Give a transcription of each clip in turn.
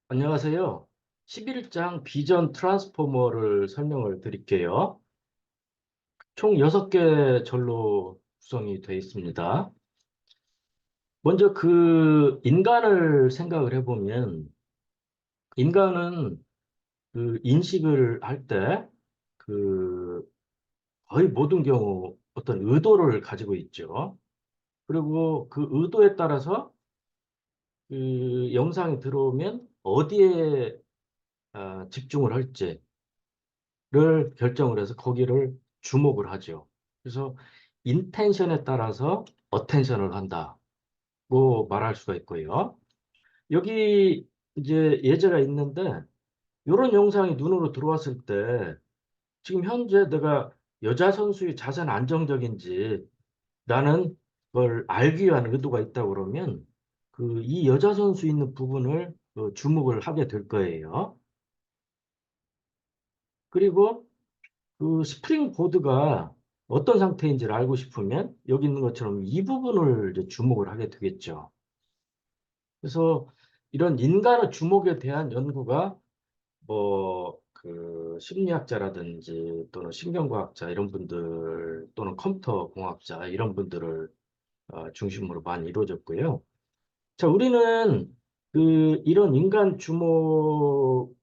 안녕하세요. 11장 비전 트랜스포머를 설명을 드릴게요. 총 6개 절로 구성이 되어 있습니다. 먼저 그 인간을 생각을 해보면 인간은 그 인식을 할 때 그 거의 모든 경우 어떤 의도를 가지고 있죠. 그리고 그 의도에 따라서 그 영상이 들어오면 어디에 집중을 할지 를 결정을 해서 거기를 주목을 하죠. 그래서 인텐션에 따라서 어텐션을 한다고 말할 수가 있고요. 여기 이제 예제가 있는데 이런 영상이 눈으로 들어왔을 때 지금 현재 내가 여자 선수의 자세는 안정적인지 나는 그걸 알기 위한 의도가 있다고 그러면 그 이 여자 선수 있는 부분을 주목을 하게 될 거예요. 그리고 그 스프링 보드가 어떤 상태인지를 알고 싶으면 여기 있는 것처럼 이 부분을 이제 주목을 하게 되겠죠. 그래서 이런 인간의 주목에 대한 연구가 뭐 그 심리학자라든지 또는 신경과학자 이런 분들 또는 컴퓨터 공학자 이런 분들을 중심으로 많이 이루어졌고요. 자, 우리는 그 이런 인간 주목에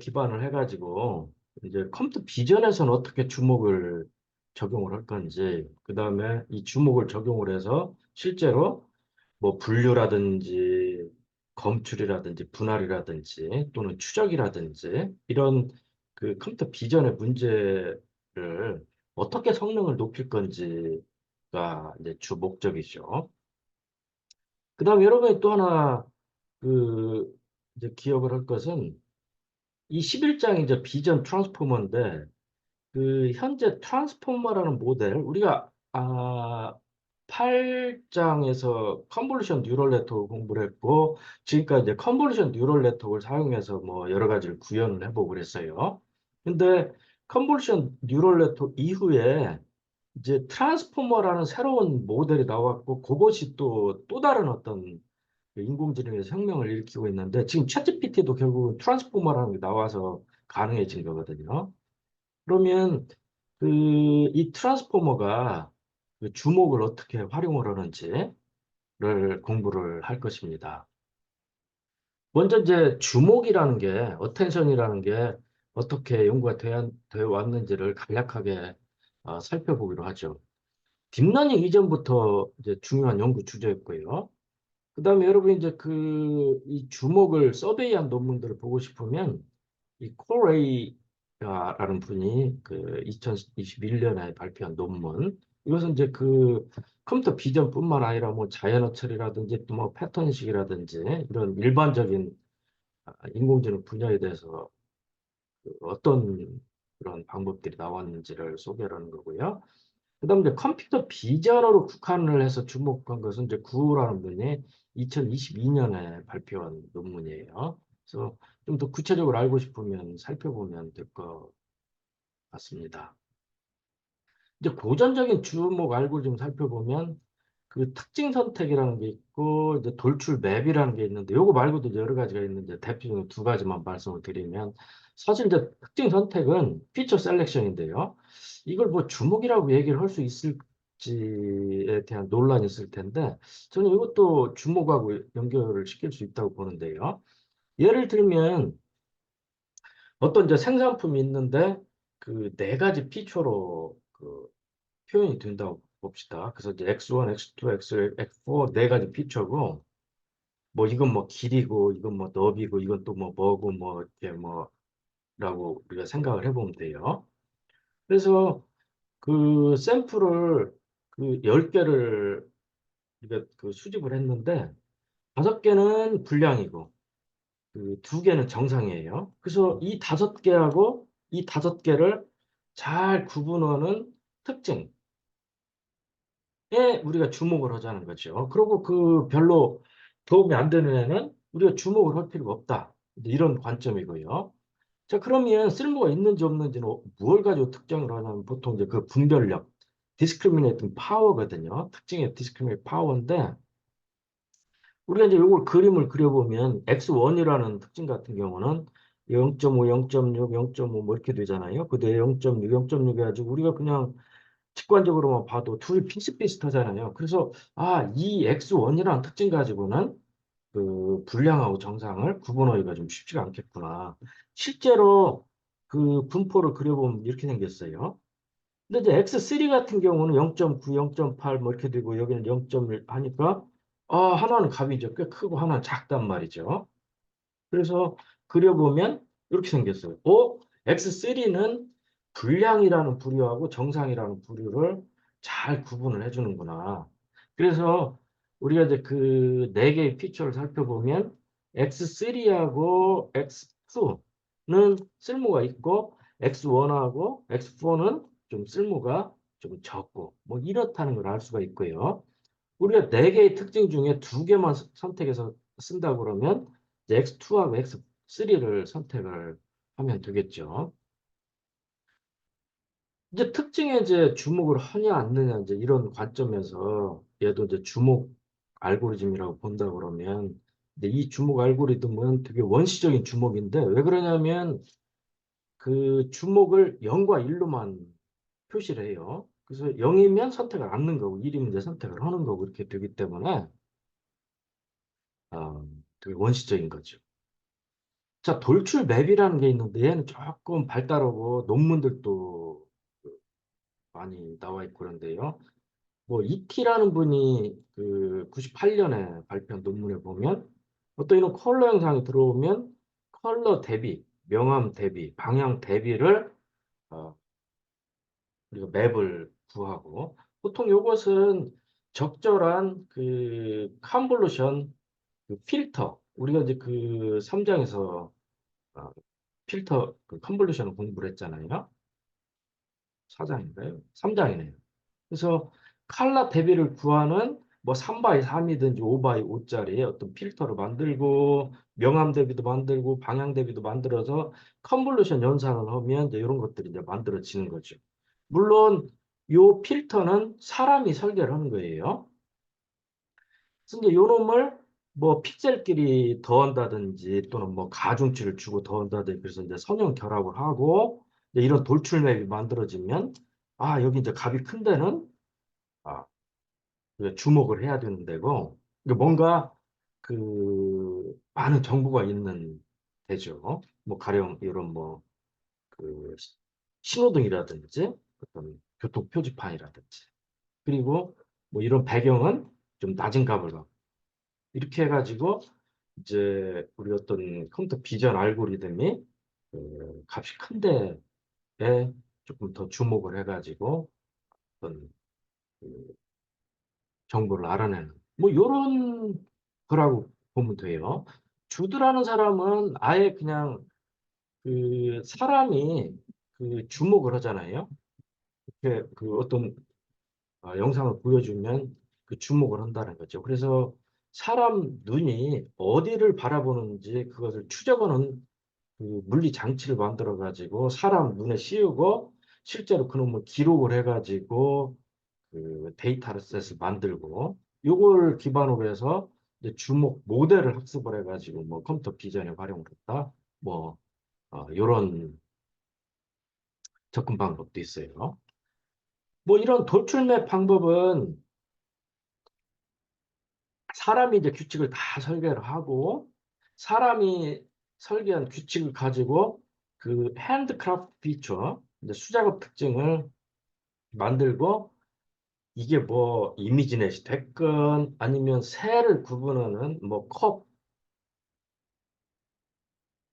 기반을 해가지고 이제 컴퓨터 비전에서는 어떻게 주목을 적용을 할 건지, 그 다음에 이 주목을 적용을 해서 실제로 뭐 분류라든지 검출이라든지 분할이라든지 또는 추적이라든지 이런 그 컴퓨터 비전의 문제를 어떻게 성능을 높일 건지가 이제 주 목적이죠. 그 다음에 여러분이 또 하나 그 이제 기억을 할 것은 이 11장이 이제 비전 트랜스포머인데 그 현재 트랜스포머라는 모델 우리가 8장에서 컨볼루션 뉴럴 네트워크 공부를 했고 지금까지 이제 컨볼루션 뉴럴 네트워크를 사용해서 뭐 여러 가지를 구현을 해보고 그랬어요. 근데 컨볼루션 뉴럴 네트워크 이후에 이제 트랜스포머라는 새로운 모델이 나왔고 그것이 또 다른 어떤 그 인공지능에서 혁명을 일으키고 있는데 지금 챗GPT도 결국 트랜스포머라는 게 나와서 가능해진 거거든요. 그러면 그 이 트랜스포머가 그 주목을 어떻게 활용을 하는지를 공부를 할 것입니다. 먼저 이제 주목이라는 게 어텐션이라는 게 어떻게 연구가 되어 왔는지를 간략하게 살펴보기로 하죠. 딥러닝 이전부터 이제 중요한 연구 주제였고요. 그다음에 여러분 이제 그 이 주목을 서베이한 논문들을 보고 싶으면 이 코레이라는 분이 그 2021년에 발표한 논문 이것은 이제 그 컴퓨터 비전뿐만 아니라 뭐 자연어 처리라든지 또 뭐 패턴식이라든지 이런 일반적인 인공지능 분야에 대해서 그 어떤 그런 방법들이 나왔는지를 소개하는 거고요. 그다음에 이제 컴퓨터 비전으로 국한을 해서 주목한 것은 이제 구라는 분이 2022년에 발표한 논문이에요. 그래서 좀 더 구체적으로 알고 싶으면 살펴보면 될 것 같습니다. 이제 고전적인 주목 알고리즘 살펴보면 그 특징 선택이라는 게 있고 이제 돌출 맵이라는 게 있는데 요거 말고도 이제 여러 가지가 있는데 대표적으로 두 가지만 말씀을 드리면 사실 이제 특징 선택은 피처 셀렉션인데요. 이걸 뭐 주목이라고 얘기를 할 수 있을지에 대한 논란이 있을 텐데 저는 이것도 주목하고 연결을 시킬 수 있다고 보는데요. 예를 들면 어떤 이제 생산품이 있는데 그 네 가지 피처로 그 표현이 된다고 봅시다. 그래서 이제 X1, X2, X4 네 가지 피처고, 뭐 이건 뭐 길이고, 이건 뭐 너비고, 이건 또 뭐 뭐고, 뭐 이렇게 뭐라고 우리가 생각을 해보면 돼요. 그래서 그 샘플을 그 10개를 우리가 그 수집을 했는데, 5개는 불량이고, 그 2개는 정상이에요. 그래서 이 5개하고 이 5개를 잘 구분하는 특징, 에 우리가 주목을 하자는 거죠. 그리고 그 별로 도움이 안 되는 애는 우리가 주목을 할 필요가 없다. 이제 이런 관점이고요. 자, 그러면 쓸모가 있는지 없는지는 무엇 가지고 특정을 하냐면 보통 이제 그 분별력, discriminating power거든요. 특징의 discriminating power인데 우리가 이제 이걸 그림을 그려보면 X1이라는 특징 같은 경우는 0.5, 0.6, 0.5 뭐 이렇게 되잖아요. 그대 0.6, 0.6 해가지고 우리가 그냥 직관적으로만 봐도 둘이 비슷비슷하잖아요. 그래서 이 X1이라는 특징 가지고는 그 불량하고 정상을 구분하기가 좀 쉽지가 않겠구나. 실제로 그 분포를 그려보면 이렇게 생겼어요. 근데 이제 X3 같은 경우는 0.9, 0.8 뭐 이렇게 되고 여기는 0.1 하니까 하나는 값이 이제 꽤 크고 하나는 작단 말이죠. 그래서 그려보면 이렇게 생겼어요. X3는 불량이라는 부류하고 정상이라는 부류를 잘 구분을 해주는구나. 그래서 우리가 이제 그 네 개의 피처를 살펴보면 X3하고 X2는 쓸모가 있고 X1하고 X4는 좀 쓸모가 좀 적고 뭐 이렇다는 걸 알 수가 있고요. 우리가 네 개의 특징 중에 두 개만 선택해서 쓴다 그러면 이제 X2하고 X3를 선택을 하면 되겠죠. 이제 특징에 이제 주목을 하냐 안 하냐 이제 이런 관점에서 얘도 이제 주목 알고리즘이라고 본다 그러면 근데 이 주목 알고리즘은 되게 원시적인 주목인데 왜 그러냐면 그 주목을 0과 1로만 표시를 해요. 그래서 0이면 선택을 않는 거고 1이면 이제 선택을 하는 거고 이렇게 되기 때문에 되게 원시적인 거죠. 자, 돌출 맵이라는 게 있는데 얘는 조금 발달하고 논문들도 많이 나와 있고 그런데요. 뭐 이티라는 분이 그 98년에 발표한 논문에 보면 어떤 이런 컬러 영상이 들어오면 컬러 대비, 명암 대비, 방향 대비를 어, 우리가 맵을 구하고 보통 이것은 적절한 그 컨볼루션 그 필터 우리가 이제 그 3장에서 필터 그 컨볼루션을 공부를 했잖아요. 4장인가요? 3장이네요. 그래서 칼라 대비를 구하는 뭐 3 x 3이든지 5 x 5짜리 어떤 필터를 만들고 명암 대비도 만들고 방향 대비도 만들어서 컨볼루션 연산을 하면 이제 이런 것들이 이제 만들어지는 거죠. 물론 요 필터는 사람이 설계를 하는 거예요. 근데 요놈을 뭐 픽셀끼리 더한다든지 또는 뭐 가중치를 주고 더한다든지 그래서 이제 선형 결합을 하고 이제 이런 돌출맵이 만들어지면 여기 이제 값이 큰 데는 아, 이제 주목을 해야 되는 데고 이게 뭔가 그 많은 정보가 있는 데죠. 뭐 가령 이런 뭐그 신호등이라든지 어떤 교통 표지판이라든지 그리고 뭐 이런 배경은 좀 낮은 값을 갖고 이렇게 해가지고 이제 우리 어떤 컴퓨터 비전 알고리즘이 그 값이 큰 데에 조금 더 주목을 해가지고 어떤 그 정보를 알아내는 뭐 이런 거라고 보면 돼요. 주드라는 사람은 아예 그냥 그 사람이 그 주목을 하잖아요. 이렇게 그 어떤 영상을 보여주면 그 주목을 한다는 거죠. 그래서 사람 눈이 어디를 바라보는지 그것을 추적하는 그 물리 장치를 만들어 가지고 사람 눈에 씌우고 실제로 그놈을 기록을 해 가지고 그 데이터를 셋을 만들고 요걸 기반으로 해서 이제 주목 모델을 학습을 해 가지고 뭐 컴퓨터 비전에 활용을 했다. 뭐 요런 접근 방법도 있어요. 뭐 이런 돌출맵 방법은 사람이 이제 규칙을 다 설계를 하고 사람이 설계한 규칙을 가지고 그 핸드크래프트 피처 이제 수작업 특징을 만들고 이게 뭐 이미지넷이 됐건 아니면 새를 구분하는 뭐 컵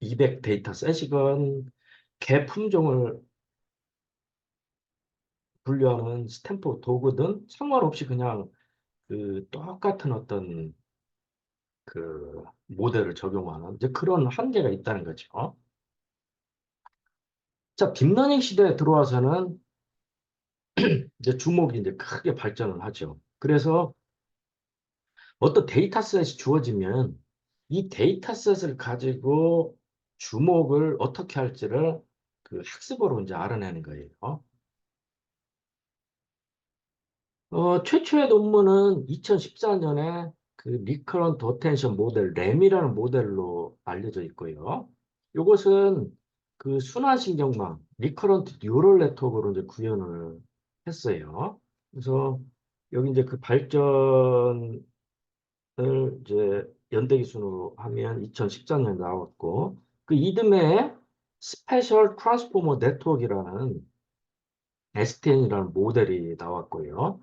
200 데이터 셋이건 개 품종을 분류하는 스탬프 도구든 상관없이 그냥 그 똑같은 어떤 그 모델을 적용하는 이제 그런 한계가 있다는 거죠. 자, 딥러닝 시대에 들어와서는 이제 주목이 이제 크게 발전을 하죠. 그래서 어떤 데이터셋이 주어지면 이 데이터셋을 가지고 주목을 어떻게 할지를 그 학습으로 이제 알아내는 거예요. 최초의 논문은 2014년에 그 리커런트 어텐션 모델, 램이라는 모델로 알려져 있고요. 이것은 그 순환신경망, 리커런트 뉴럴 네트워크로 이제 구현을 했어요. 그래서 여기 이제 그 발전을 이제 연대 기준으로 하면 2014년 나왔고, 그 이듬해 스페셜 트랜스포머 네트워크라는 STN이라는 모델이 나왔고요.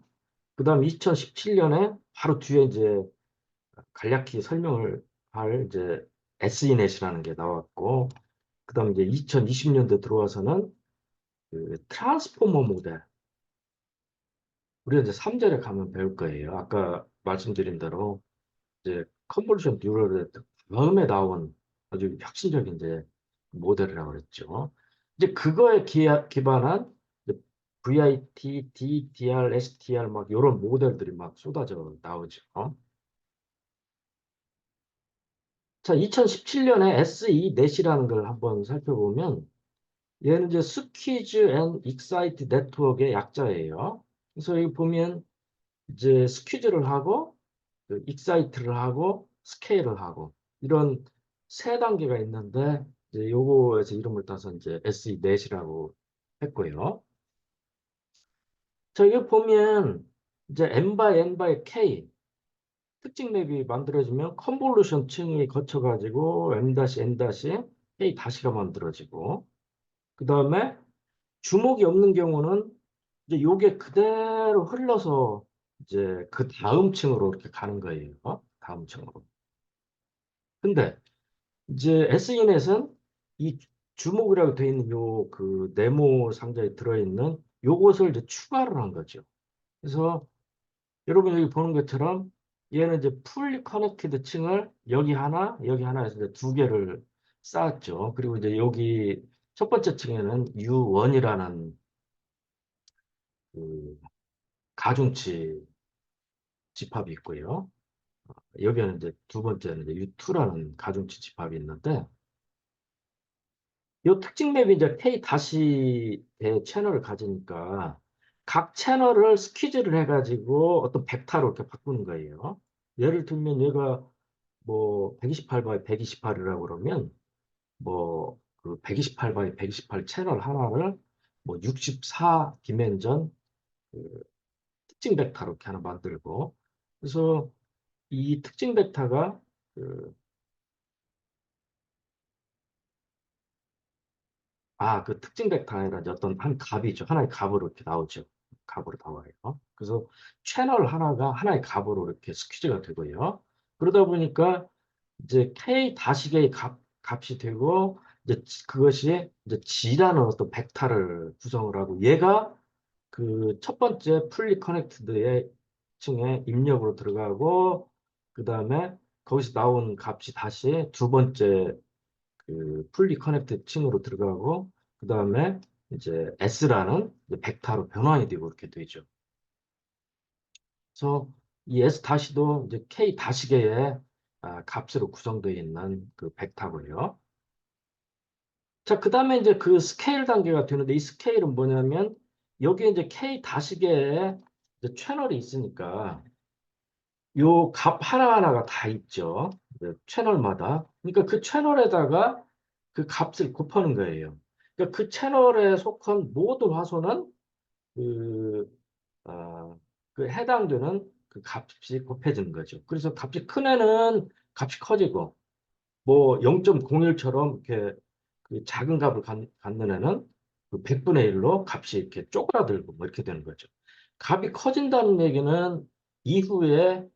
그 다음 2017년에 바로 뒤에 이제 간략히 설명을 할 이제 SENet이라는 게 나왔고, 그 다음 이제 2020년대 들어와서는 그 트랜스포머 모델, 우리가 이제 3절에 가면 배울 거예요. 아까 말씀드린 대로 이제 컨볼루션 뉴럴 다음에 나온 아주 혁신적인 이제 모델이라고 그랬죠. 이제 그거에 기반한 이제 VIT, DDR, STR 막 이런 모델들이 막 쏟아져 나오죠. 자, 2017년에 SE 넷이라는 걸 한번 살펴보면 얘는 이제 스퀴즈 앤 익사이트 네트워크의 약자예요. 그래서 여기 보면 이제 스퀴즈를 하고 그 익사이트를 하고 스케일을 하고 이런 세 단계가 있는데 이제 요거에서 이름을 따서 이제 SE 넷이라고 했고요. 자, 여기 보면 이제 N 바이 N 바이 K 특징 맵이 만들어지면 컨볼루션 층이 거쳐가지고 M-N-K 다시가 만들어지고 그 다음에 주목이 없는 경우는 이제 요게 그대로 흘러서 이제 그 다음 층으로 이렇게 가는 거예요. 다음 층으로. 근데 이제 SENet은 이 주목이라고 되어 있는 요 그 네모 상자에 들어있는 요것을 이제 추가를 한 거죠. 그래서 여러분 여기 보는 것처럼 얘는 이제 풀리 커넥티드 층을 여기 하나 해서 이제 두 개를 쌓았죠. 그리고 이제 여기 첫 번째 층에는 U1이라는 그 가중치 집합이 있고요. 여기는 이제 두 번째는 이제 U2라는 가중치 집합이 있는데 이 특징 맵이 이제 K 다시 의 채널을 가지니까 각 채널을 스퀴즈를 해가지고 어떤 벡터로 이렇게 바꾸는 거예요. 예를 들면 얘가 뭐 128 바이 128이라고 그러면 뭐 그 128 바이 128 채널 하나를 뭐 64 디멘전 그 특징 벡터로 이렇게 하나 만들고 그래서 이 특징 벡터가 그, 그 특징 벡터 아니라 이제 어떤 한 값이죠. 하나의 값으로 이렇게 나오죠. 값으로 나와요. 그래서 채널 하나가 하나의 값으로 이렇게 스퀴즈가 되고요. 그러다 보니까 이제 K 다시의 값이 되고 이제 그것이 이제 G라는 어떤 벡터를 구성을 하고 얘가 그 첫 번째 풀리 커넥트드의 층에 입력으로 들어가고 그 다음에 거기서 나온 값이 다시 두 번째 그 풀리 커넥트 층으로 들어가고 그 다음에 이제 S라는 이제 벡터로 변환이 되고 이렇게 되죠. 그래서 이 S 다시도 이제 K 다시계의 값으로 구성되어 있는 그 벡터고요. 자, 그 다음에 이제 그 스케일 단계가 되는데 이 스케일은 뭐냐면 여기에 이제 K 다시계의 이제 채널이 있으니까 요 값 하나하나가 다 있죠. 그 채널마다. 그러니까 그 채널에다가 그 값을 곱하는 거예요. 그러니까 그 채널에 속한 모든 화소는 그, 어, 그 해당되는 그 값이 곱해지는 거죠. 그래서 값이 큰 애는 값이 커지고, 뭐 0.01처럼 이렇게 그 작은 값을 갖는 애는 그 100분의 1로 값이 이렇게 쪼그라들고 뭐 이렇게 되는 거죠. 값이 커진다는 얘기는 이후에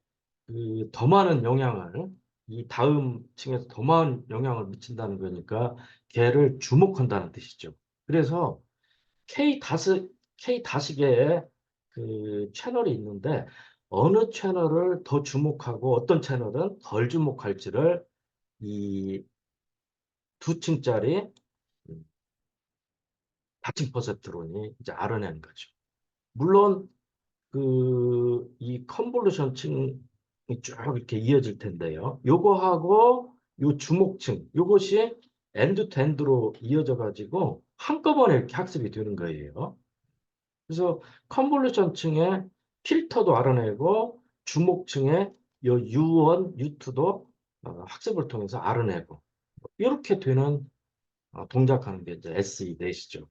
그 더 많은 영향을 이 다음 층에서 더 많은 영향을 미친다는 거니까 걔를 주목한다는 뜻이죠. 그래서 K 다시계의 그 채널이 있는데 어느 채널을 더 주목하고 어떤 채널은 덜 주목할지를 이 두 층짜리 다층 퍼셉트론이 이제 알아내는 거죠. 물론 이 컨볼루션 층이 쭉 이렇게 이어질 텐데요. 요거하고 요 주목층, 요것이 엔드 투 엔드로 이어져 가지고 한꺼번에 이렇게 학습이 되는 거예요. 그래서 컨볼루션 층에 필터도 알아내고 주목층에 요 U1, U2도 학습을 통해서 알아내고 이렇게 되는 동작하는 게 이제 SE 넷이죠.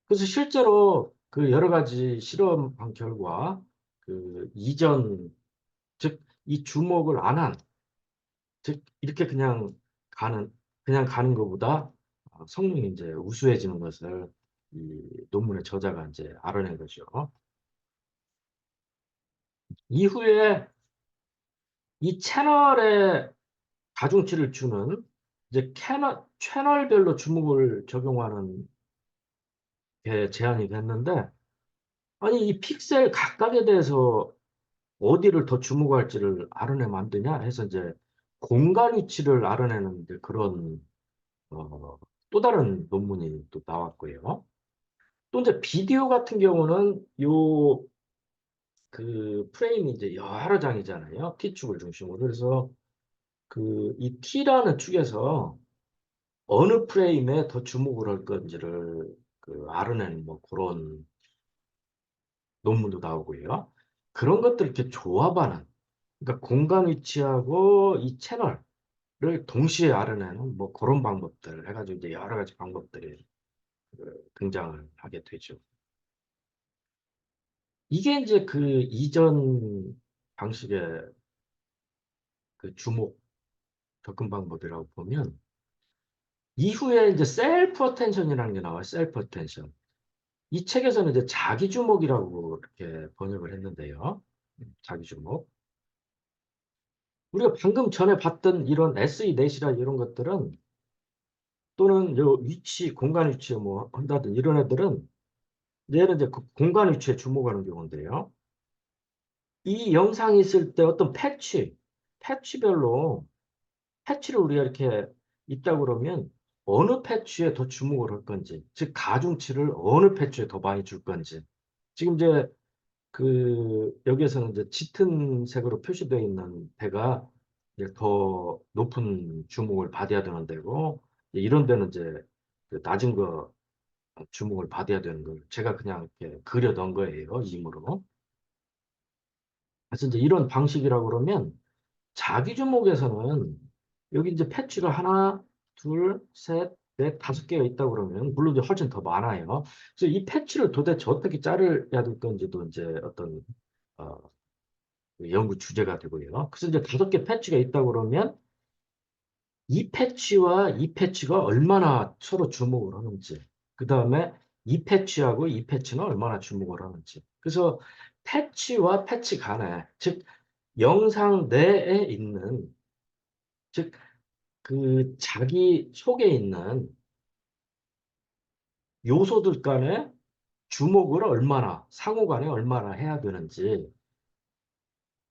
그래서 실제로 그 여러 가지 실험한 결과 그 이전 즉 이 주목을 안 한 즉 이렇게 그냥 가는 것보다 성능이 이제 우수해지는 것을 이 논문의 저자가 이제 알아낸 거죠. 이후에 이 채널에 가중치를 주는 이제 채널별로 주목을 적용하는 게 제안이 됐는데 아니 이 픽셀 각각에 대해서 어디를 더 주목할지를 알아내면 안 되냐 해서 이제 공간 위치를 알아내는 이제 그런 어, 또 다른 논문이 또 나왔고요. 또 이제 비디오 같은 경우는 요 그 프레임이 이제 여러 장이잖아요. T축을 중심으로. 그래서 그 이 T라는 축에서 어느 프레임에 더 주목을 할 건지를 그 알아내는 뭐 그런 논문도 나오고요. 그런 것들을 이렇게 조합하는 그러니까 공간 위치하고 이 채널을 동시에 알아내는 뭐 그런 방법들을 해가지고 이제 여러 가지 방법들이 등장을 하게 되죠. 이게 이제 그 이전 방식의 그 주목 접근 방법이라고 보면 이후에 이제 셀프 어텐션이라는 게 나와요. 셀프 어텐션. 이 책에서는 이제 자기 주목이라고 이렇게 번역을 했는데요. 자기 주목. 우리가 방금 전에 봤던 이런 SE 넷이라 이런 것들은 또는 요 위치, 공간 위치에 뭐 한다든 이런 애들은 얘는 이제 그 공간 위치에 주목하는 경우인데요. 이 영상이 있을 때 어떤 패치별로 패치를 우리가 이렇게 있다 그러면 어느 패치에 더 주목을 할 건지, 즉 가중치를 어느 패치에 더 많이 줄 건지. 지금 이제 그 여기에서는 이제 짙은 색으로 표시되어 있는 데가 이제 더 높은 주목을 받아야 되는 데고 이런 데는 이제 그 낮은 거 주목을 받아야 되는 걸 제가 그냥 이렇게 그려 넣은 거예요, 임으로. 그래서 이제 이런 방식이라고 그러면 자기 주목에서는 여기 이제 패치가 하나, 둘, 셋, 넷, 다섯 개가 있다고 그러면 물론 이제 훨씬 더 많아요. 그래서 이 패치를 도대체 어떻게 자르야 될 건지도 이제 어떤 어, 그 연구 주제가 되고요. 그래서 이제 다섯 개 패치가 있다고 그러면 이 패치와 이 패치가 얼마나 서로 주목을 하는지, 그 다음에 이 패치하고 이 패치는 얼마나 주목을 하는지. 그래서 패치와 패치 간에, 즉 영상 내에 있는 즉 그 자기 속에 있는 요소들 간에 주목을 얼마나 상호 간에 얼마나 해야 되는지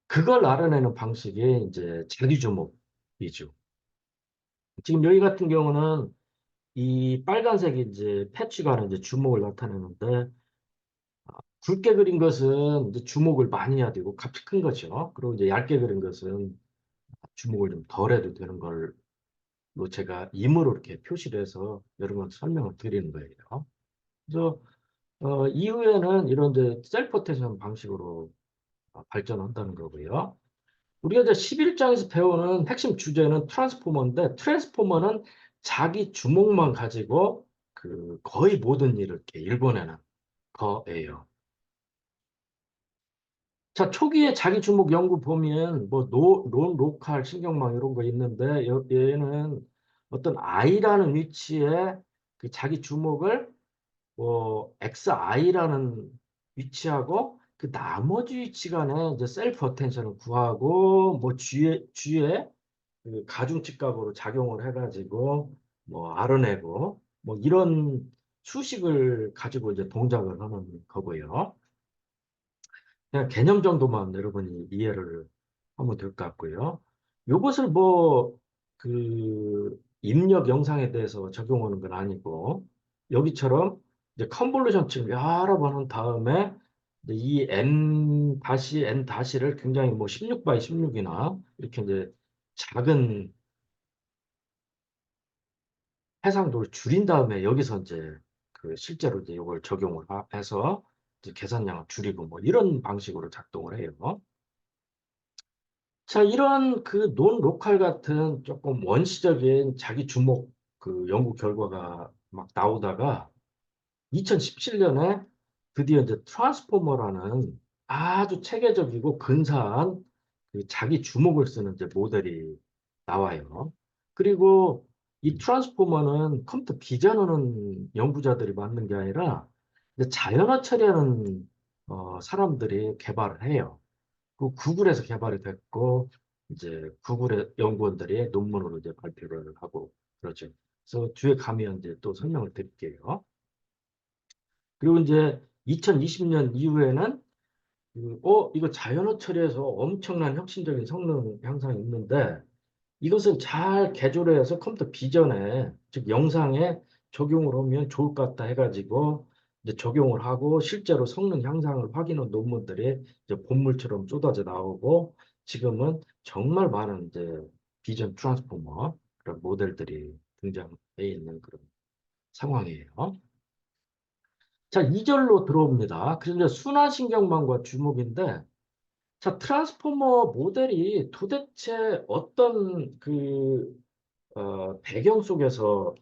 그걸 알아내는 방식이 이제 자기 주목이죠. 지금 여기 같은 경우는 이 빨간색이 이제 패치 간에 이제 주목을 나타내는데 굵게 그린 것은 이제 주목을 많이 해야 되고 값이 큰 거죠. 그리고 이제 얇게 그린 것은 주목을 좀 덜 해도 되는 걸로 제가 임으로 이렇게 표시를 해서 여러 번 설명을 드리는 거예요. 그래서 이후에는 이런 이제 셀프-어텐션 방식으로 발전한다는 거고요. 우리가 이제 11장에서 배우는 핵심 주제는 트랜스포머인데, 트랜스포머는 자기 주목만 가지고 그 거의 모든 일을 이렇게 일궈내는 거예요. 자, 초기에 자기 주목 연구 보면 뭐 론 로컬 신경망 이런 거 있는데 얘는 어떤 I라는 위치에 그 자기 주목을 뭐 XI라는 위치하고 그 나머지 위치 간에 이제 셀프 어텐션을 구하고 뭐 G에 그 가중치 값으로 작용을 해가지고 뭐 알아내고 뭐 이런 수식을 가지고 이제 동작을 하는 거고요. 그냥 개념 정도만 여러분이 이해를 하면 될 것 같고요. 요것을 뭐, 그, 입력 영상에 대해서 적용하는 건 아니고, 여기처럼 이제 컨볼루션 층 여러 번 한 다음에 이제 이 n 다시 n 다시를 굉장히 뭐 16 바이 16이나 이렇게 이제 작은 해상도를 줄인 다음에 여기서 이제 그 실제로 이제 이걸 적용을 해서 이제 계산량을 줄이고 뭐 이런 방식으로 작동을 해요. 자, 이런 그 논로컬 같은 조금 원시적인 자기 주목 그 연구 결과가 막 나오다가 2017년에 드디어 이제 트랜스포머라는 아주 체계적이고 근사한 그 자기 주목을 쓰는 이제 모델이 나와요. 그리고 이 트랜스포머는 컴퓨터 비전하는 연구자들이 만든 게 아니라 이제 자연어 처리하는 사람들이 개발을 해요. 그 구글에서 개발이 됐고 이제 구글의 연구원들이 논문으로 이제 발표를 하고 그러죠. 그래서 뒤에 가면 이제 또 설명을 드릴게요. 그리고 이제 2020년 이후에는 이거 자연어 처리에서 엄청난 혁신적인 성능 향상이 있는데 이것을 잘 개조해서 컴퓨터 비전에 즉 영상에 적용을 하면 좋을 것 같다 해가지고 이제 적용을 하고 실제로 성능 향상을 확인한 논문들이 이제 본물처럼 쏟아져 나오고 지금은 정말 많은 이제 비전 트랜스포머 그런 모델들이 등장해 있는 그런 상황이에요. 자, 2절로 들어옵니다. 그래서 이제 순환신경망과 주목인데 자, 트랜스포머 모델이 도대체 어떤 배경 속에서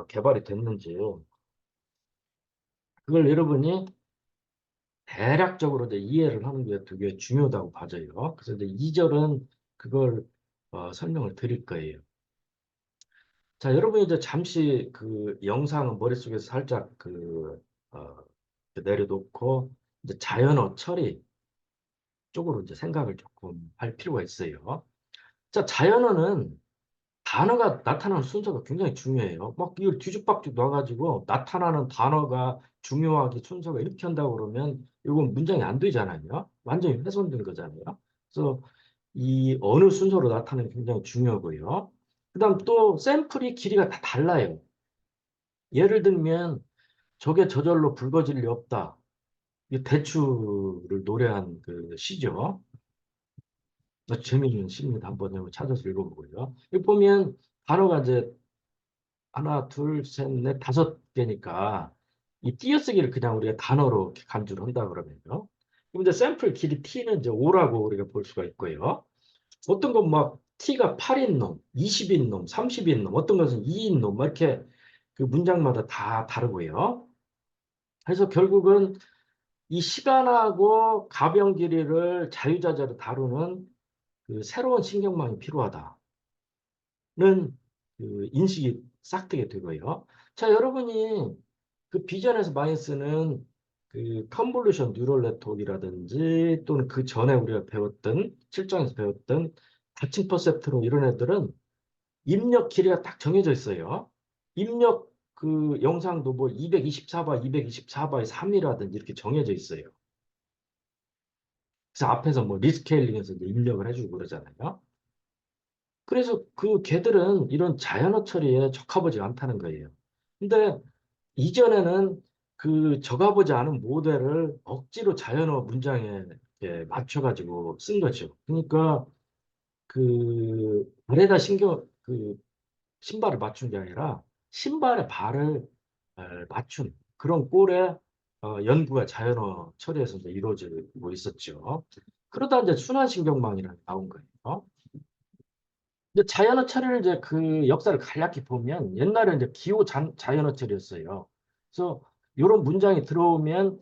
개발이 됐는지요. 그걸 여러분이 대략적으로 이제 이해를 하는 게 되게 중요하다고 봐져요. 그래서 이제 2절은 그걸 설명을 드릴 거예요. 자, 여러분이 이제 잠시 그 영상을 머릿속에서 살짝 어, 내려놓고 이제 자연어 처리 쪽으로 이제 생각을 조금 할 필요가 있어요. 자, 자연어는 단어가 나타나는 순서가 굉장히 중요해요. 막 이걸 뒤죽박죽 놔가지고 나타나는 단어가 중요하게 순서가 이렇게 한다고 그러면 이건 문장이 안 되잖아요. 완전히 훼손된 거잖아요. 그래서 이 어느 순서로 나타나는 게 굉장히 중요하고요. 그다음 또 샘플이 길이가 다 달라요. 예를 들면 저게 저절로 붉어질 리 없다. 이 대추를 노래한 그 시죠. 아주 재미있는 시입니다. 한번 찾아서 읽어보고요. 여기 보면 단어가 이제 하나, 둘, 셋, 넷, 다섯 개니까 이 띄어쓰기를 그냥 우리가 단어로 이렇게 간주를 한다 그러면요. 그럼 이제 샘플 길이 t는 이제 5라고 우리가 볼 수가 있고요. 어떤 건 막 t가 8인 놈, 20인 놈, 30인 놈, 어떤 것은 2인 놈, 막 이렇게 그 문장마다 다 다르고요. 그래서 결국은 이 시간하고 가변 길이를 자유자재로 다루는 그 새로운 신경망이 필요하다. 는 그 인식이 싹 트게 되고요. 자, 여러분이 그 비전에서 많이 쓰는 그 컨볼루션 뉴럴 네트워크라든지 또는 그 전에 우리가 배웠던 실장에서 배웠던 다층 퍼셉트로 이런 애들은 입력 길이가 딱 정해져 있어요. 입력 그 영상도 뭐 224바, 224바의 3이라든지 이렇게 정해져 있어요. 그래서 앞에서 뭐 리스케일링해서 이제 입력을 해주고 그러잖아요. 그래서 그 개들은 이런 자연어 처리에 적합하지 않다는 거예요. 근데 이전에는 그 적합하지 않은 모델을 억지로 자연어 문장에 이렇게 맞춰가지고 쓴 거죠. 그러니까 발에다 신발을 맞춘 게 아니라 신발에 발을 맞춘 그런 꼴의 연구가 자연어 처리에서 이제 이루어지고 있었죠. 그러다 이제 순환신경망이라는 게 나온 거예요. 이제 자연어 처리를 이제 그 역사를 간략히 보면 옛날에 이제 기호 자연어 처리였어요. 그래서 이런 문장이 들어오면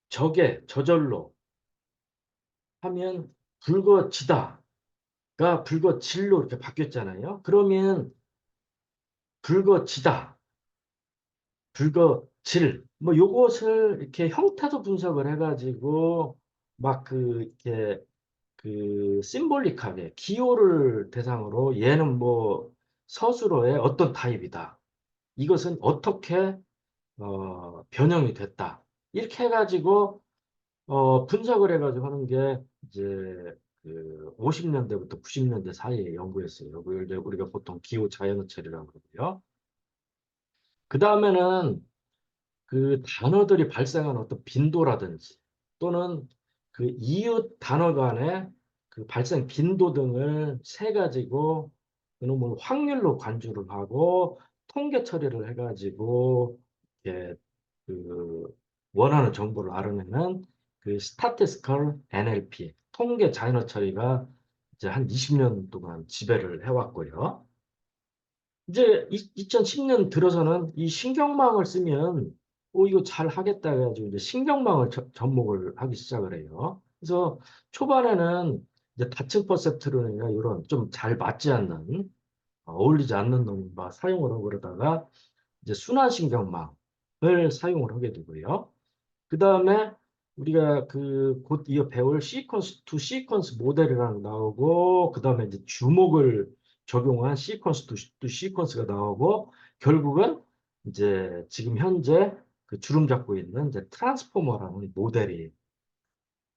저절로 하면 붉어지다가 붉어질로 이렇게 바뀌었잖아요. 그러면 붉어지다, 붉어질 뭐 요것을 이렇게 형태도 분석을 해가지고 막 이렇게 심볼릭하게 기호를 대상으로 얘는 뭐 서술어의 어떤 타입이다. 이것은 어떻게 변형이 됐다. 이렇게 해가지고 분석을 해가지고 하는 게 이제 그 50년대부터 90년대 사이의 연구였어요. 그걸 이제 우리가 보통 기후 자연어처리라고 그러고요. 그 다음에는 그 단어들이 발생한 어떤 빈도라든지 또는 그 이웃 단어 간의 그 발생 빈도 등을 세 가지고 그놈을 확률로 관주를 하고 통계 처리를 해가지고 이렇게 그 원하는 정보를 알아내는 그 statistical NLP 통계 자연어 처리가 이제 한 20년 동안 지배를 해왔고요. 이제 2010년 들어서는 이 신경망을 쓰면 이거 잘 하겠다 해가지고 이제 신경망을 접목을 하기 시작을 해요. 그래서 초반에는 이제 다층 퍼셉트론이나 이런 좀 잘 맞지 않는 어울리지 않는 놈만 사용을 하고 그러다가 이제 순환신경망을 사용을 하게 되고요. 그 다음에 우리가 그 곧 이어 배울 시퀀스 투 시퀀스 모델이라는 거 나오고, 그 다음에 이제 주목을 적용한 시퀀스 투 시퀀스가 나오고, 결국은 이제 지금 현재 그 주름 잡고 있는 이제 트랜스포머라는 모델이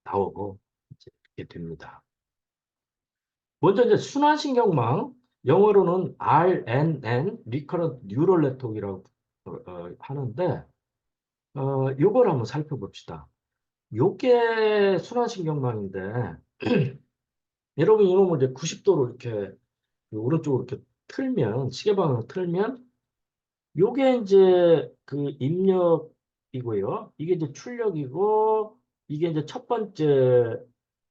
나오고 이제 이렇게 됩니다. 먼저 이제 순환신경망, 영어로는 RNN, Recurrent Neural Network이라고 하는데, 요걸 한번 살펴봅시다. 요게 순환신경망인데, 여러분 이놈을 이제 90도로 이렇게 오른쪽으로 이렇게 틀면, 시계방향으로 틀면, 요게 이제 그 입력이고요. 이게 이제 출력이고, 이게 이제 첫 번째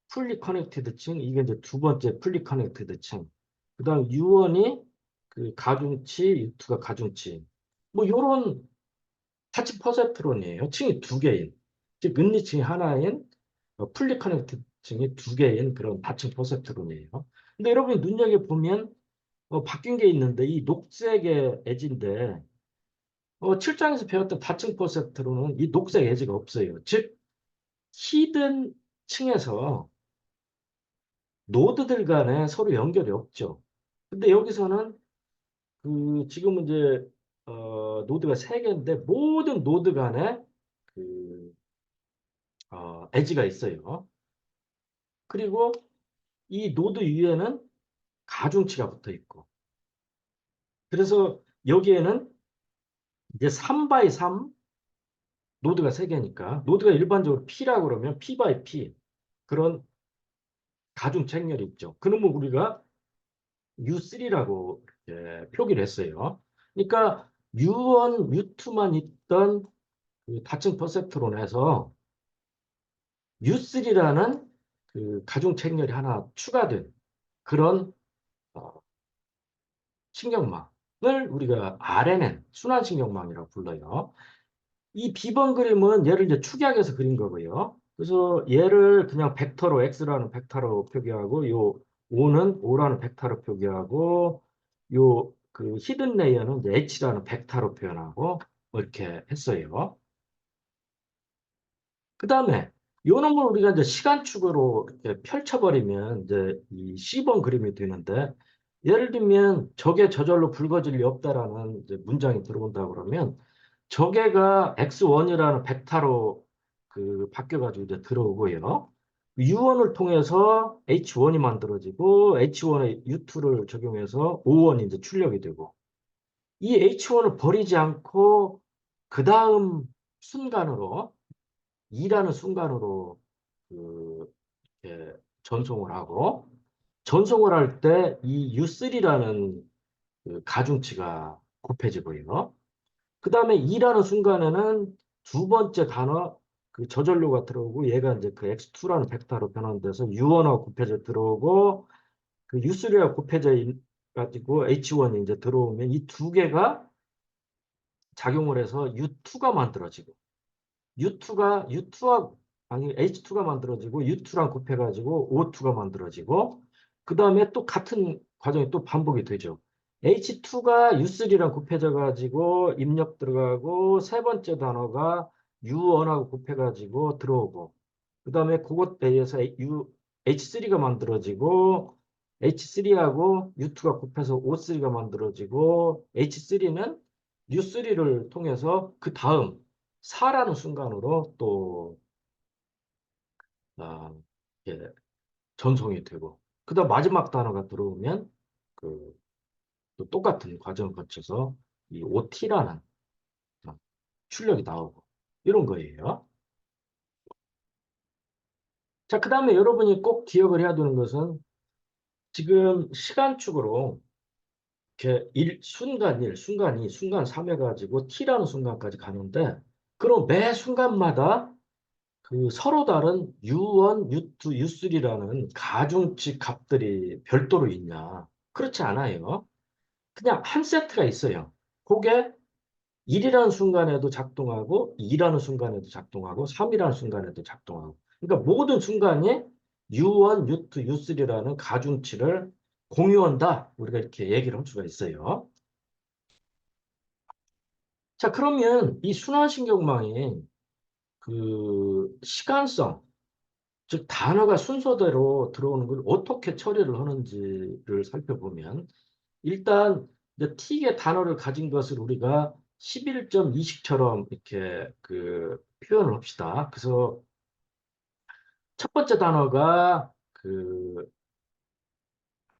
풀리 커넥티드 층, 이게 이제 두 번째 풀리 커넥티드 층. 그 다음 U1이 그 가중치, U2가 가중치. 뭐 요런 타치 퍼셉트론이에요. 층이 두 개인. 즉, 은리층이 하나인 풀리 커넥티드 층이 두 개인 그런 다층 퍼셉트론이에요. 근데 여러분이 눈여겨보면 바뀐 게 있는데 이 녹색의 에지인데 7장에서 배웠던 다층 퍼셉트론은 이 녹색 에지가 없어요. 즉, 히든 층에서 노드들 간에 서로 연결이 없죠. 근데 여기서는 그 지금은 이제 노드가 세 개인데 모든 노드 간에 그 엣지가 있어요. 그리고 이 노드 위에는 가중치가 붙어 있고. 그래서 여기에는 이제 3 바이 3 노드가 세 개니까 노드가 일반적으로 P라고 그러면 P 바이 P 그런 가중 책렬이 있죠. 그러면 우리가 U3라고 표기를 했어요. 그러니까 U1, U2만 있던 그 다층 퍼셉트론에서 U3라는 그 가중 책렬이 하나 추가된 그런 어, 신경망을 우리가 RNN, 순환신경망이라고 불러요. 이 B번 그림은 얘를 이제 축약해서 그린 거고요. 그래서 얘를 그냥 벡터로 X라는 벡터로 표기하고 요 O는 O라는 벡터로 표기하고 요 그 히든 레이어는 이제 H라는 벡터로 표현하고 뭐 이렇게 했어요. 그 다음에 요 놈을 우리가 이제 시간축으로 이렇게 펼쳐버리면 이제 이 C번 그림이 되는데 예를 들면 적의 저절로 붉어질 리 없다라는 이제 문장이 들어온다 그러면 저게가 X1이라는 벡터로 그 바뀌어가지고 이제 들어오고요. U1을 통해서 H1이 만들어지고 H1에 U2를 적용해서 O1이 이제 출력이 되고 이 H1을 버리지 않고 그 다음 순간으로 2라는 순간으로 그 전송을 하고 전송을 할 때 이 U3라는 그 가중치가 곱해지고요. 그 다음에 2라는 순간에는 두 번째 단어 그 저전류가 들어오고 얘가 이제 그 X2라는 벡터로 변환돼서 U1하고 곱해져 들어오고 그 U3와 곱해져 가지고 H1이 이제 들어오면 이 두 개가 작용을 해서 U2가 만들어지고 U2와 아니 H2가 만들어지고 U2랑 곱해가지고 O2가 만들어지고 그 다음에 또 같은 과정이 또 반복이 되죠. H2가 U3랑 곱해져가지고 입력 들어가고 세 번째 단어가 U1하고 곱해가지고 들어오고 그 다음에 그것에 의해서 H3가 만들어지고 H3하고 U2가 곱해서 O3가 만들어지고 H3는 U3를 통해서 그 다음 4라는 순간으로 또 아, 예, 전송이 되고 그다음 마지막 단어가 들어오면 그 또 똑같은 과정을 거쳐서 이 OT라는 출력이 나오고 이런 거예요. 자, 그다음에 여러분이 꼭 기억을 해야 되는 것은 지금 시간축으로 이렇게 순간 1, 순간 2, 순간 3 해가지고 T라는 순간까지 가는데 그럼 매 순간마다 그 서로 다른 U1, U2, U3라는 가중치 값들이 별도로 있냐? 그렇지 않아요. 그냥 한 세트가 있어요. 그게 1이라는 순간에도 작동하고 2라는 순간에도 작동하고 3이라는 순간에도 작동하고. 그러니까 모든 순간이 U1, U2, U3라는 가중치를 공유한다. 우리가 이렇게 얘기를 할 수가 있어요. 자, 그러면 이 순환신경망이 그 시간성, 즉 단어가 순서대로 들어오는 걸 어떻게 처리를 하는지를 살펴보면 일단 이제 T의 단어를 가진 것을 우리가 11.2식처럼 이렇게 그 표현을 합시다. 그래서 첫 번째 단어가 그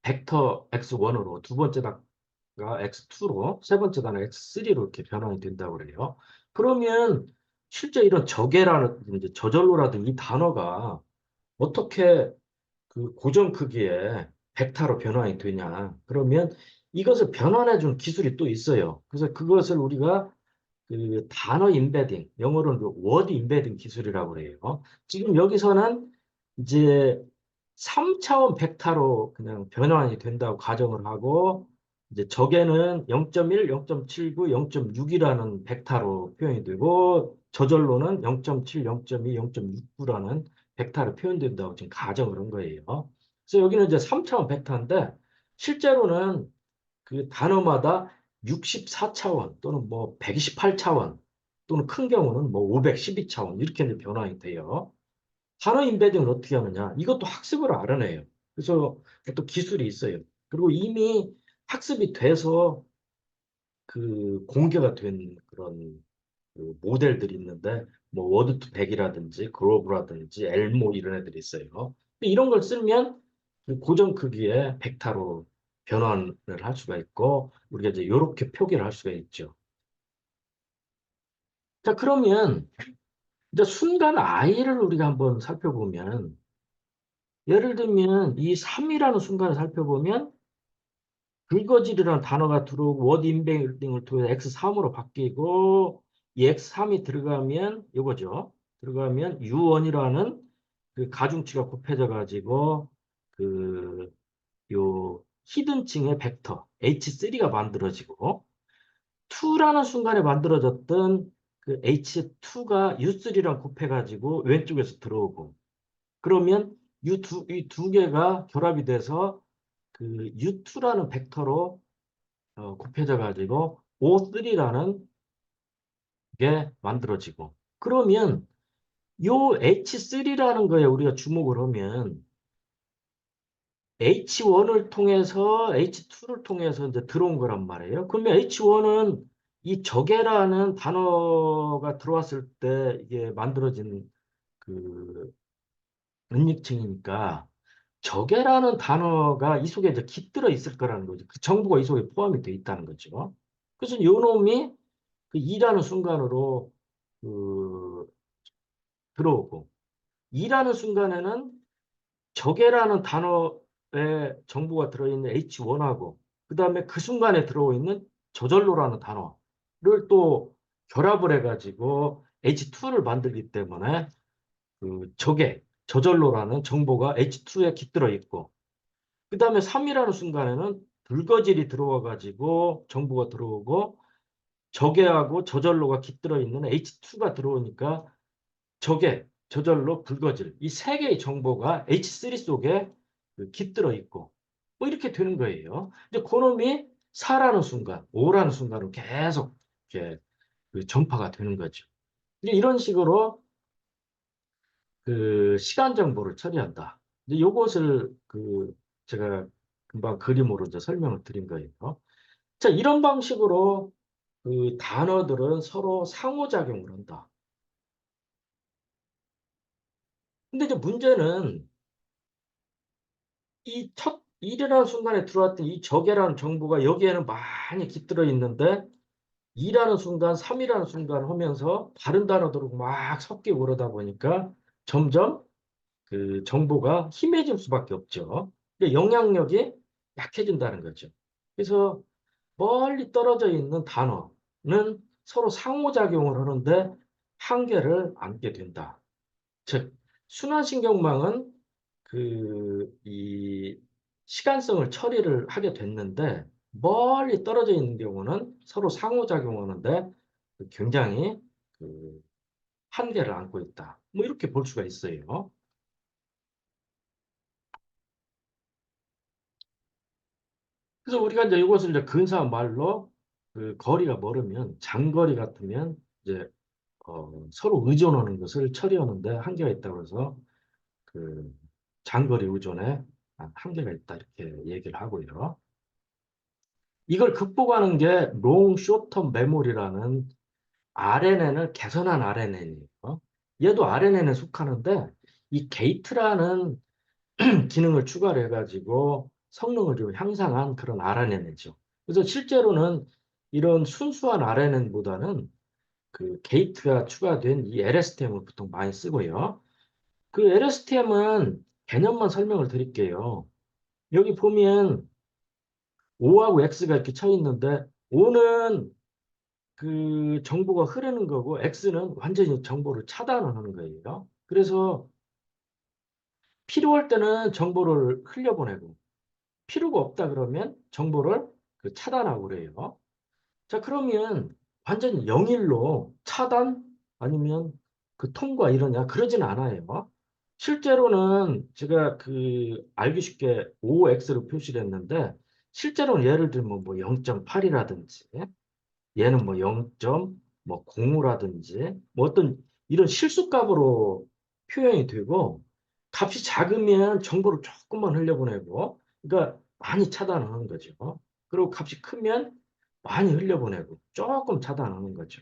벡터 X1으로, 두 번째 단어가 X2로, 세 번째 단어 X3로 이렇게 변환이 된다고 그래요. 그러면 실제 이런 저계라는 이제 저절로라든 이 단어가 어떻게 그 고정 크기의 벡터로 변환이 되냐. 그러면 이것을 변환해 준 기술이 또 있어요. 그래서 그것을 우리가 그 단어 임베딩, 영어로는 그 워드 임베딩 기술이라고 그래요. 지금 여기서는 이제 3차원 벡터로 그냥 변환이 된다고 가정을 하고 이제 적에는 0.1, 0.79, 0.6이라는 벡터로 표현이 되고 저절로는 0.7, 0.2, 0.69라는 벡터로 표현된다고 지금 가정을 한 거예요. 그래서 여기는 이제 3차원 벡터인데 실제로는 그 단어마다 64차원 또는 뭐 128차원 또는 큰 경우는 뭐 512차원 이렇게 이제 변환이 돼요. 단어 임베딩을 어떻게 하느냐? 이것도 학습을 알아내요. 그래서 또 기술이 있어요. 그리고 이미 학습이 돼서 그 공개가 된 그런 그 모델들이 있는데 뭐 워드2백이라든지 그로브라든지 엘모 이런 애들이 있어요. 근데 이런 걸 쓰면 그 고정 크기의 벡터로 변환을 할 수가 있고 우리가 이제 이렇게 표기를 할 수가 있죠. 자, 그러면 이제 순간 i를 우리가 한번 살펴보면 예를 들면 이 3이라는 순간을 살펴보면 긁어질이라는 단어가 들어오고 워드 임베딩을 통해서 X3으로 바뀌고 이 X3이 들어가면 이거죠. 들어가면 U1이라는 그 가중치가 곱해져 가지고 그 요 히든층의 벡터 H3가 만들어지고 2라는 순간에 만들어졌던 그 H2가 U3랑 곱해가지고 왼쪽에서 들어오고 그러면 이 두 개가 결합이 돼서 그 U2라는 벡터로 곱해져 가지고 O3라는 게 만들어지고 그러면 요 H3라는 거에 우리가 주목을 하면 H1을 통해서 H2를 통해서 이제 들어온 거란 말이에요. 그러면 H1은 이 적애라는 단어가 들어왔을 때 이게 만들어진 그 은닉층이니까 적애라는 단어가 이 속에 이제 깃들어 있을 거라는 거죠. 그 정보가 이 속에 포함이 돼 있다는 거죠. 그래서 요 놈이 그 2라는 순간으로 그 들어오고 2라는 순간에는 적애라는 단어에 정보가 들어있는 H1하고 그다음에 그 순간에 들어있는 저절로라는 단어를 또 결합을 해가지고 H2를 만들기 때문에 그 적애, 저절로라는 정보가 H2에 깃들어 있고 그다음에 3이라는 순간에는 불거질이 들어와가지고 정보가 들어오고 적애하고 저절로가 깃들어 있는 H2가 들어오니까 저게 저절로 붉어질 이 세 개의 정보가 H3 속에 그 깃들어 있고 뭐 이렇게 되는 거예요. 이제 그놈이 4라는 순간, 5라는 순간으로 계속 이렇게 그 전파가 되는 거죠. 이제 이런 식으로 그 시간 정보를 처리한다. 이제 요것을 그 제가 금방 그림으로 이제 설명을 드린 거예요. 자, 이런 방식으로 그 단어들은 서로 상호작용을 한다. 근데 이제 문제는 이 첫 일이라는 순간에 들어왔던 이 적이라는 정보가 여기에는 많이 깃들어 있는데 2라는 순간, 3이라는 순간 하면서 다른 단어들하고 막 섞이고 그러다 보니까 점점 그 정보가 희미해질 수밖에 없죠. 그러니까 영향력이 약해진다는 거죠. 그래서 멀리 떨어져 있는 단어는 서로 상호작용을 하는데 한계를 안게 된다. 즉, 순환신경망은 이 시간성을 처리를 하게 됐는데, 멀리 떨어져 있는 경우는 서로 상호작용하는데 굉장히 그 한계를 안고 있다. 뭐 이렇게 볼 수가 있어요. 그래서 우리가 이제 이것을 이제 근사한 말로 거리가 멀으면 장거리 같으면 이제 서로 의존하는 것을 처리하는데 한계가 있다고 해서 그 장거리 의존에 한계가 있다 이렇게 얘기를 하고요. 이걸 극복하는 게 롱 쇼텀 메모리라는 RNN을 개선한 RNN이에요. 얘도 RNN에 속하는데 이 게이트라는 기능을 추가를 해가지고 성능을 좀 향상한 그런 RNN이죠. 그래서 실제로는 이런 순수한 RNN보다는 그 게이트가 추가된 이 LSTM을 보통 많이 쓰고요. 그 LSTM은 개념만 설명을 드릴게요. 여기 보면 O하고 X가 이렇게 쳐 있는데 O는 그 정보가 흐르는 거고 X는 완전히 정보를 차단하는 거예요. 그래서 필요할 때는 정보를 흘려보내고 필요가 없다 그러면 정보를 차단하고 그래요. 자, 그러면 완전히 영일로 차단 아니면 통과 이러냐? 그러진 않아요. 실제로는 제가 알기 쉽게 OX로 표시를 했는데 실제로는 예를 들면 뭐 0.8이라든지 얘는 뭐 0.05라든지 뭐 어떤 이런 실수값으로 표현이 되고 값이 작으면 정보를 조금만 흘려보내고 그러니까 많이 차단하는 거죠. 그리고 값이 크면 많이 흘려보내고 조금 차단하는 거죠.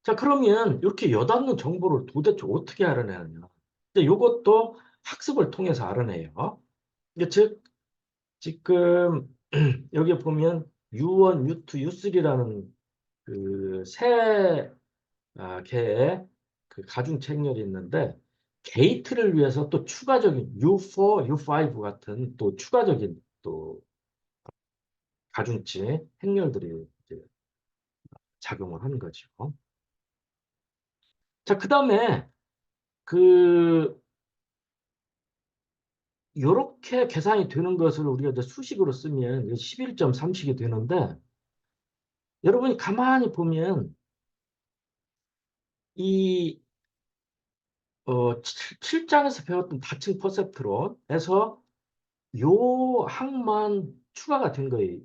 자, 그러면 이렇게 여닫는 정보를 도대체 어떻게 알아내느냐? 근데 이것도 학습을 통해서 알아내요. 이게 즉 지금 여기 보면 U1, U2, U3라는 세 개의 가중 책렬이 있는데 게이트를 위해서 또 추가적인 U4, U5 같은 또 추가적인 또 가중치 행렬들이 이제 작용을 하는 거죠. 자, 그다음에 그 요렇게 계산이 되는 것을 우리가 이제 수식으로 쓰면 11.3식이 되는데 여러분이 가만히 보면 이 7장에서 배웠던 다층 퍼셉트론에서 요 항만 추가가 된 거예요.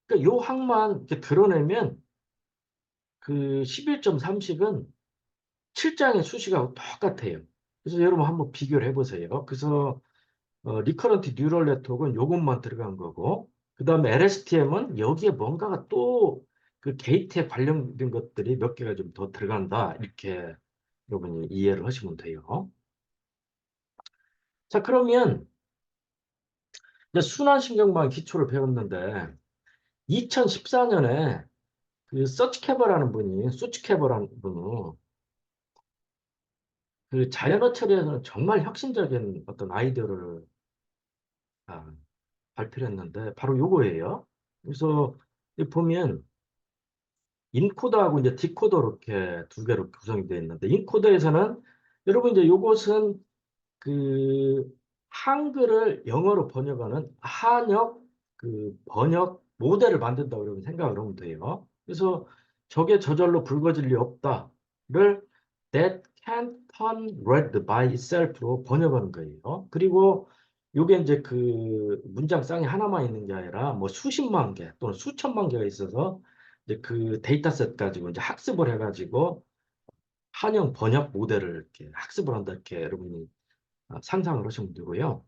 그러니까 요 항만 이렇게 드러내면 11.3식은 7장의 수식하고 똑같아요. 그래서 여러분 한번 비교를 해보세요. 그래서 리커런트 뉴럴 네트워크는 요것만 들어간 거고 그 다음에 LSTM은 여기에 뭔가가 또 게이트에 관련된 것들이 몇 개가 좀 더 들어간다. 이렇게 여러분이 이해를 하시면 돼요. 자, 그러면 이제 순환신경망 기초를 배웠는데 2014년에 서치캐버라는 분이 수치캐버라는 분은 자연어 처리에서는 정말 혁신적인 어떤 아이디어를 아, 발표를 했는데 바로 요거예요. 그래서 여기 보면 인코더하고 이제 디코더 이렇게 두 개로 구성이 되어 있는데 인코더에서는 여러분 이제 요것은 그 한글을 영어로 번역하는 한역 번역 모델을 만든다고 여러분 생각을 하면 돼요. 그래서 저게 저절로 붉어질 리 없다를 that can turn red by itself로 번역하는 거예요. 그리고 요게 이제 문장 쌍이 하나만 있는 게 아니라 뭐 수십만 개 또는 수천만 개가 있어서 이제 데이터셋 가지고 이제 학습을 해가지고 한영 번역 모델을 이렇게 학습을 한다 이렇게 여러분이 상상을 하시면 되고요.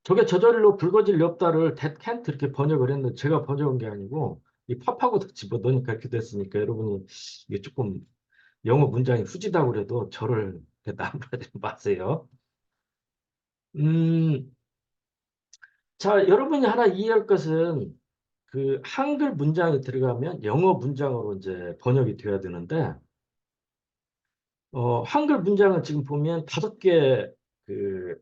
저게 저절로 붉어질 리 없다를 that can't 이렇게 번역을 했는데 제가 번역한 게 아니고 이 팝하고 집어넣으니까 이렇게 됐으니까 여러분이 이게 조금 영어 문장이 후지다고 그래도 저를 나무라지 마세요. 음, 자, 여러분이 하나 이해할 것은 한글 문장이 들어가면 영어 문장으로 이제 번역이 돼야 되는데 한글 문장은 지금 보면 5개 그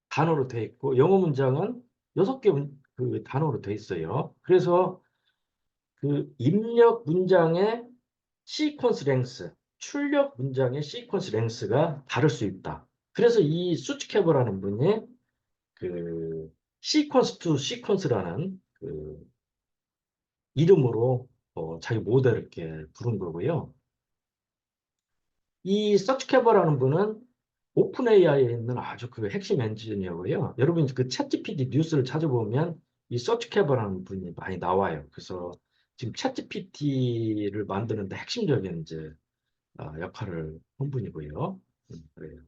단어로 돼 있고 영어 문장은 6개 단어로 돼 있어요. 그래서 입력 문장의 시퀀스 랭스 출력 문장의 시퀀스 랭스가 다를 수 있다. 그래서 이 수치케버라는 분이 그 시퀀스 투 시퀀스라는 그 이름으로 자기 모델을 이렇게 부른 거고요. 이 서치케버라는 분은 오픈 AI에 있는 아주 그 핵심 엔지니어고요. 여러분 그 챗GPT 뉴스를 찾아보면 이 서치케버라는 분이 많이 나와요. 그래서 지금 챗GPT를 만드는데 핵심적인 이제 역할을 한 분이고요. 그래요.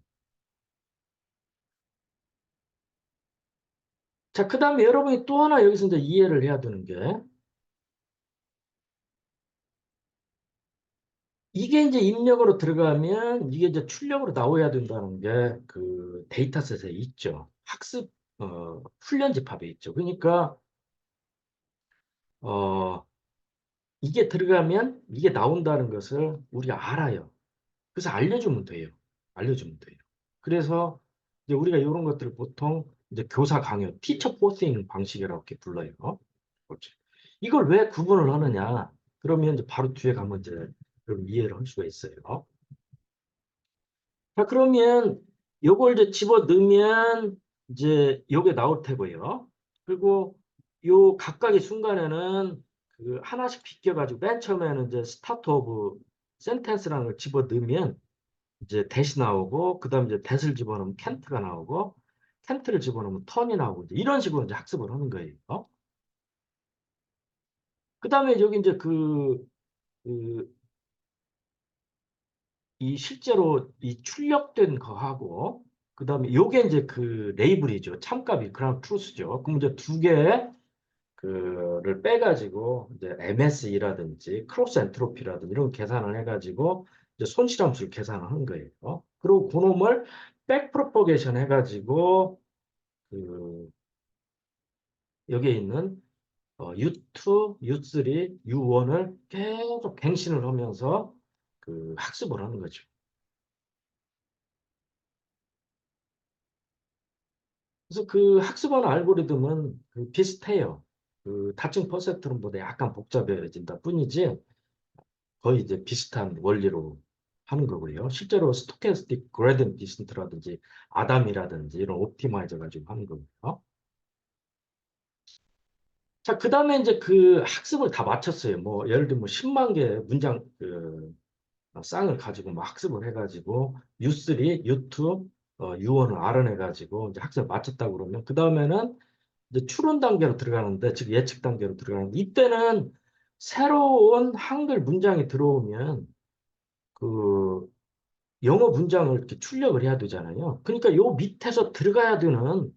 자, 그 다음에 여러분이 또 하나 여기서 이제 이해를 해야 되는 게 이게 이제 입력으로 들어가면 이게 이제 출력으로 나와야 된다는 게 그 데이터셋에 있죠. 학습 훈련 집합에 있죠. 그러니까 어 이게 들어가면 이게 나온다는 것을 우리가 알아요. 그래서 알려주면 돼요. 알려주면 돼요. 그래서 이제 우리가 이런 것들을 보통 이제 교사 강요, 티처 포싱 방식이라고 이렇게 불러요. 그렇죠. 이걸 왜 구분을 하느냐? 그러면 이제 바로 뒤에 가면 이제 여러분 이해를 할 수가 있어요. 자, 그러면 요걸 이제 집어 넣으면 이제 요게 나올 테고요. 그리고 요 각각의 순간에는 그 하나씩 비껴가지고 맨 처음에는 이제 스타트 오브 센텐스라는 걸 집어 넣으면 이제 대시 나오고 그다음 이제 대를 집어넣으면 캔트가 나오고 캔트를 집어넣으면 턴이 나오고 이제 이런 식으로 이제 학습을 하는 거예요. 그다음에 여기 이제 그 이 실제로 이 출력된 거하고 그다음에 요게 이제 그 레이블이죠. 참값이 그랑 트루스죠. 그럼 이제 두 개의 그를 빼가지고 이제 MSE라든지 크로스 엔트로피라든지 이런 계산을 해가지고 이제 손실함수를 계산을 하는 거예요. 그리고 그놈을 백 프로포게이션 해가지고 그 여기에 있는 U2, U3, U1을 계속 갱신을 하면서 그 학습을 하는 거죠. 그래서 그 학습하는 알고리즘은 그 비슷해요. 그 다층 퍼센트론보다 약간 복잡해진다 뿐이지 거의 이제 비슷한 원리로 하는 거고요. 실제로 스토캐스틱 그레디언트 디센트라든지 아담이라든지 이런 옵티마이저 가지고 하는 거고요. 자, 그 다음에 이제 그 학습을 다 마쳤어요. 뭐 예를 들면 뭐 10만 개 문장 쌍을 가지고 막 학습을 해가지고 U3, U2, U1을 알아내가지고 이제 학습을 마쳤다고 그러면 그 다음에는 이제 추론 단계로 들어가는데, 즉 예측 단계로 들어가는데, 이때는 새로운 한글 문장이 들어오면 그 영어 문장을 이렇게 출력을 해야 되잖아요. 그러니까 요 밑에서 들어가야 되는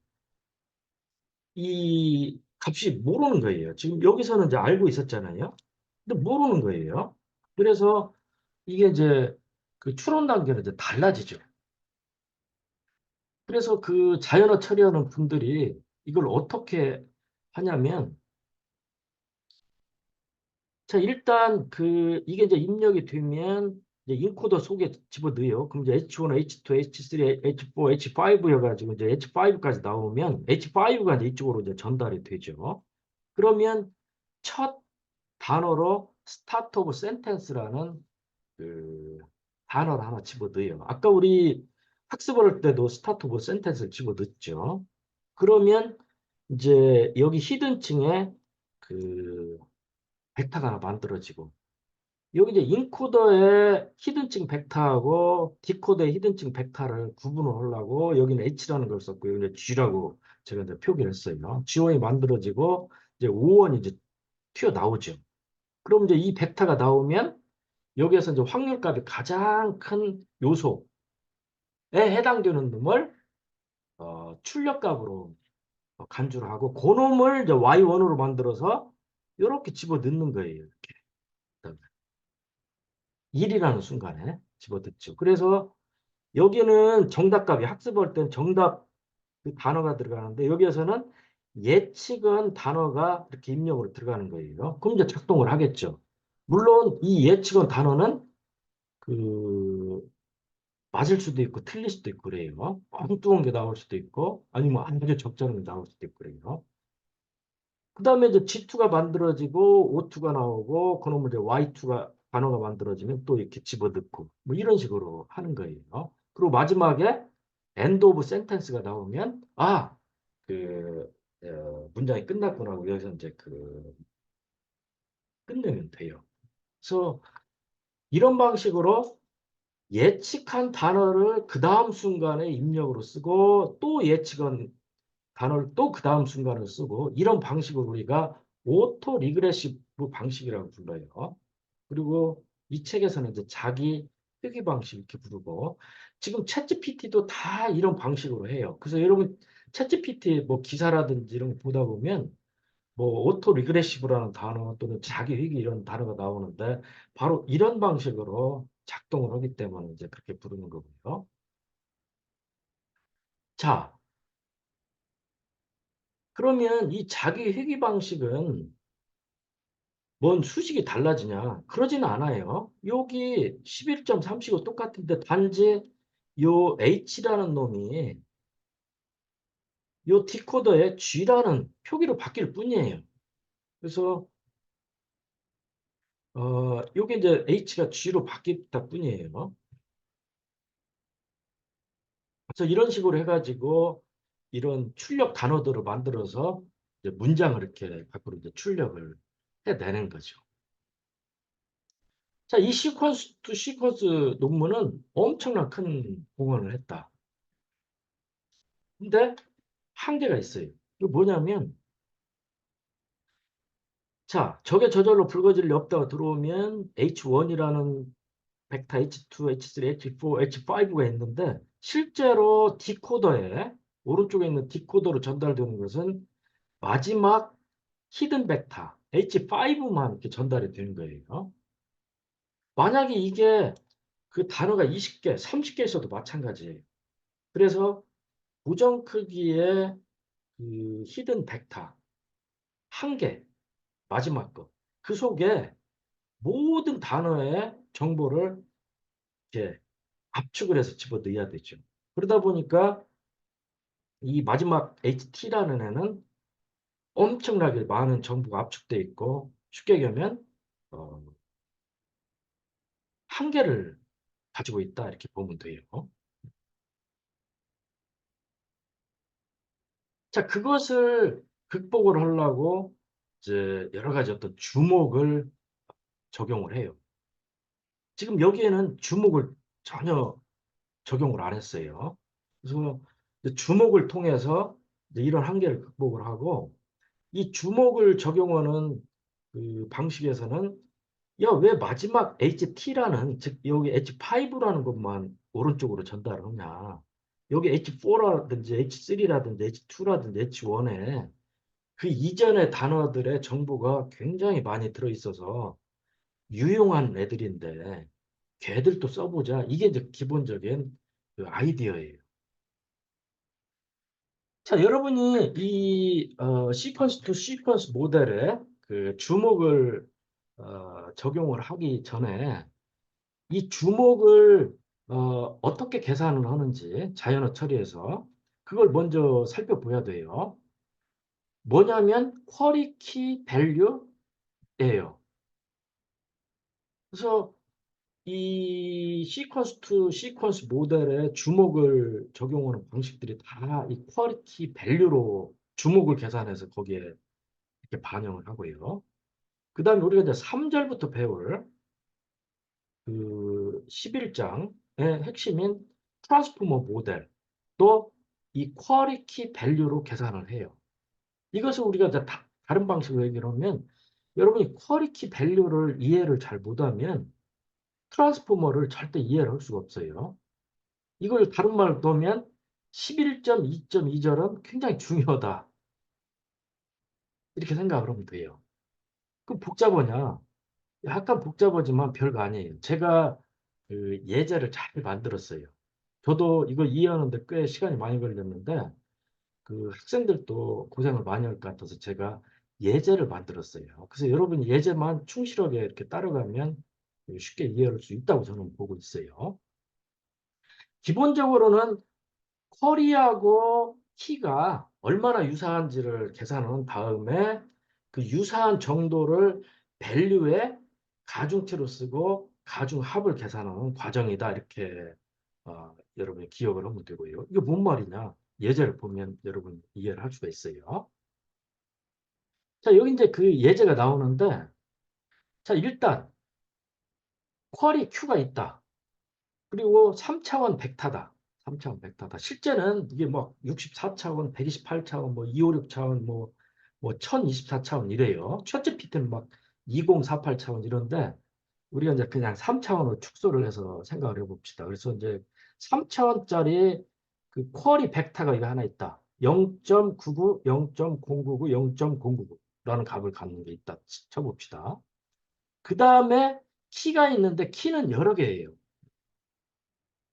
이 값이 모르는 거예요. 지금 여기서는 이제 알고 있었잖아요. 근데 모르는 거예요. 그래서 이게 이제 그 추론 단계는 이제 달라지죠. 그래서 그 자연어 처리하는 분들이 이걸 어떻게 하냐면 자, 일단 이게 이제 입력이 되면 이제 인코더 속에 집어넣어요. 그럼 이제 H1, H2, H3, H4, H5여가지고 이제 H5까지 나오면 H5가 이제 이쪽으로 이제 전달이 되죠. 그러면 첫 단어로 스타트 오브 센텐스라는 그 단어를 하나 집어넣어요. 아까 우리 학습을 할 때도 스타트 오브 센텐스를 집어넣었죠. 그러면 이제 여기 히든층에 그 벡터가 하나 만들어지고 여기 이제 인코더의 히든층 벡터하고 디코더의 히든층 벡터를 구분을 하려고 여기는 H라는 걸 썼고 여기는 G라고 제가 이제 표기를 했어요. G1이 만들어지고 이제 O1이 이제 튀어나오죠. 그럼 이제 이 벡터가 나오면 여기에서 이제 확률값이 가장 큰 요소에 해당되는 놈을 출력값으로 간주를 하고 그 놈을 이제 Y1으로 만들어서 이렇게 집어 넣는 거예요. 이렇게. 1이라는 순간에 집어넣죠. 그래서 여기는 정답값이 학습할 때는 정답 그 단어가 들어가는데 여기에서는 예측은 단어가 이렇게 입력으로 들어가는 거예요. 그럼 이제 작동을 하겠죠. 물론 이 예측은 단어는 그 맞을 수도 있고 틀릴 수도 있고 그래요. 엉뚱한 게 나올 수도 있고 아니면 아주 적절한 게 나올 수도 있고 그래요. 그 다음에 이제 G2가 만들어지고 O2가 나오고 그놈을 이제 Y2가 단어가 만들어지면 또 이렇게 집어넣고 뭐 이런 식으로 하는 거예요. 그리고 마지막에 end of sentence가 나오면 그 문장이 끝났구나 하고 여기서 이제 그 끝내면 돼요. 그래서 이런 방식으로 예측한 단어를 그 다음 순간에 입력으로 쓰고 또 예측한 단어를 또 그 다음 순간을 쓰고 이런 방식으로 우리가 오토 리그레시브 방식이라고 불러요. 그리고 이 책에서는 이제 자기 회귀 방식 이렇게 부르고 지금 챗GPT도 다 이런 방식으로 해요. 그래서 여러분 챗GPT 뭐 기사라든지 이런 거 보다 보면 뭐 오토 리그레시브라는 단어 또는 자기 회귀 이런 단어가 나오는데 바로 이런 방식으로 작동을 하기 때문에 이제 그렇게 부르는 거고요. 자, 그러면 이 자기 회귀 방식은 뭔 수식이 달라지냐? 그러지는 않아요. 여기 11.3식은 똑같은데 단지 요 H라는 놈이 요 디코더의 G라는 표기로 바뀔 뿐이에요. 그래서 요게 이제 H가 G로 바뀌었다 뿐이에요. 그래서 이런 식으로 해가지고 이런 출력 단어들을 만들어서 이제 문장을 이렇게 밖으로 이제 출력을 해내는 거죠. 자, 이 시퀀스 투 시퀀스 논문은 엄청난 큰 공헌을 했다. 근데 한계가 있어요. 이거 뭐냐면, 자, 적의 저절로 불거질 리 없다가 들어오면 H1이라는 벡터 H2, H3, H4, H5가 있는데, 실제로 디코더에, 오른쪽에 있는 디코더로 전달되는 것은 마지막 히든 벡터 H5만 이렇게 전달이 되는 거예요. 만약에 이게 그 단어가 20개, 30개 있어도 마찬가지예요. 그래서 부정 크기의 그 히든 벡터 한 개, 마지막 거. 그 속에 모든 단어의 정보를 이렇게 압축을 해서 집어넣어야 되죠. 그러다 보니까 이 마지막 HT라는 애는 엄청나게 많은 정보가 압축되어 있고 쉽게 얘기하면 어, 한계를 가지고 있다 이렇게 보면 돼요. 자, 그것을 극복을 하려고 이제 여러 가지 어떤 주목을 적용을 해요. 지금 여기에는 주목을 전혀 적용을 안 했어요. 그래서 주목을 통해서 이런 한계를 극복을 하고 이 주목을 적용하는 그 방식에서는 왜 마지막 HT라는 즉 여기 H5라는 것만 오른쪽으로 전달하냐. 여기 H4라든지 H3라든지 H2라든지 H1에 그 이전의 단어들의 정보가 굉장히 많이 들어있어서 유용한 애들인데 걔들도 써보자. 이게 이제 기본적인 그 아이디어예요. 자, 여러분이 이 시퀀스 투 시퀀스 모델에 그 주목을 적용을 하기 전에 이 주목을 어떻게 계산을 하는지 자연어 처리해서 그걸 먼저 살펴봐야 돼요. 뭐냐면 쿼리 키 밸류예요. 그래서 이 시퀀스 투 시퀀스 모델에 주목을 적용하는 방식들이 다 이 퀄리티 밸류로 주목을 계산해서 거기에 이렇게 반영을 하고요. 그 다음에 우리가 이제 3절부터 배울 그 11장의 핵심인 트랜스포머 모델 또 이 퀄리티 밸류로 계산을 해요. 이것을 우리가 이제 다른 방식으로 얘기를 하면 여러분이 퀄리티 밸류를 이해를 잘 못하면 트랜스포머를 절대 이해를 할 수가 없어요. 이걸 다른 말로 하면 11.2.2절은 굉장히 중요하다. 이렇게 생각을 하면 돼요. 그 복잡하냐? 약간 복잡하지만 별거 아니에요. 제가 그 예제를 잘 만들었어요. 저도 이걸 이해하는데 꽤 시간이 많이 걸렸는데 그 학생들도 고생을 많이 할 것 같아서 제가 예제를 만들었어요. 그래서 여러분이 예제만 충실하게 이렇게 따라가면 쉽게 이해할 수 있다고 저는 보고 있어요. 기본적으로는 쿼리하고 키가 얼마나 유사한지를 계산한 다음에 그 유사한 정도를 밸류에 가중치로 쓰고 가중합을 계산하는 과정이다. 이렇게 여러분이 기억을 하면 되고요. 이게 뭔 말이냐? 예제를 보면 여러분 이해를 할 수가 있어요. 자, 여기 이제 그 예제가 나오는데, 자, 일단 쿼리 Q가 있다. 그리고 3차원 벡터다. 3차원 벡터다. 실제는 이게 뭐 64차원, 128차원, 뭐 256차원, 뭐 1024차원 이래요. 챗 PT는 막 2048차원 이런데 우리가 이제 그냥 3차원으로 축소를 해서 생각을 해봅시다. 그래서 이제 3차원짜리 그 쿼리 벡터가 이거 하나 있다. 0.99, 0.099, 0.099라는 값을 갖는 게 있다. 쳐봅시다. 그 다음에 키가 있는데 키는 여러 개예요.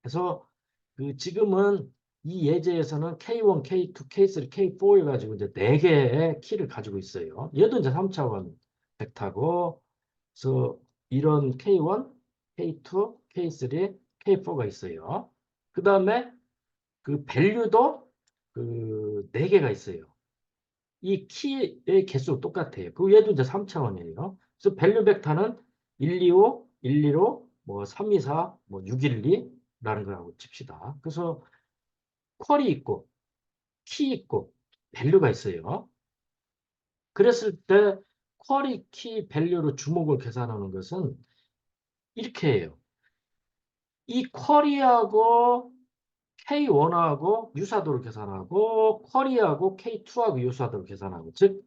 그래서 그 지금은 이 예제에서는 K1, K2, K3, K4 해가지고 이제 4개의 키를 가지고 있어요. 얘도 이제 3차원 벡터고, 그래서 이런 K1, K2, K3, K4가 있어요. 그 다음에 그 밸류도 그 4개가 있어요. 이 키의 개수 똑같아요. 그 얘도 이제 3차원이에요. 그래서 밸류 벡터는 125, 115, 뭐 324, 뭐 612라는 거라고 칩시다. 그래서 퀄이 있고 키 있고 밸류가 있어요. 그랬을 때 퀄이 키 밸류로 주목을 계산하는 것은 이렇게 해요. 이 쿼리하고 K1하고 유사도를 계산하고 쿼리하고 K2하고 유사도를 계산하고 즉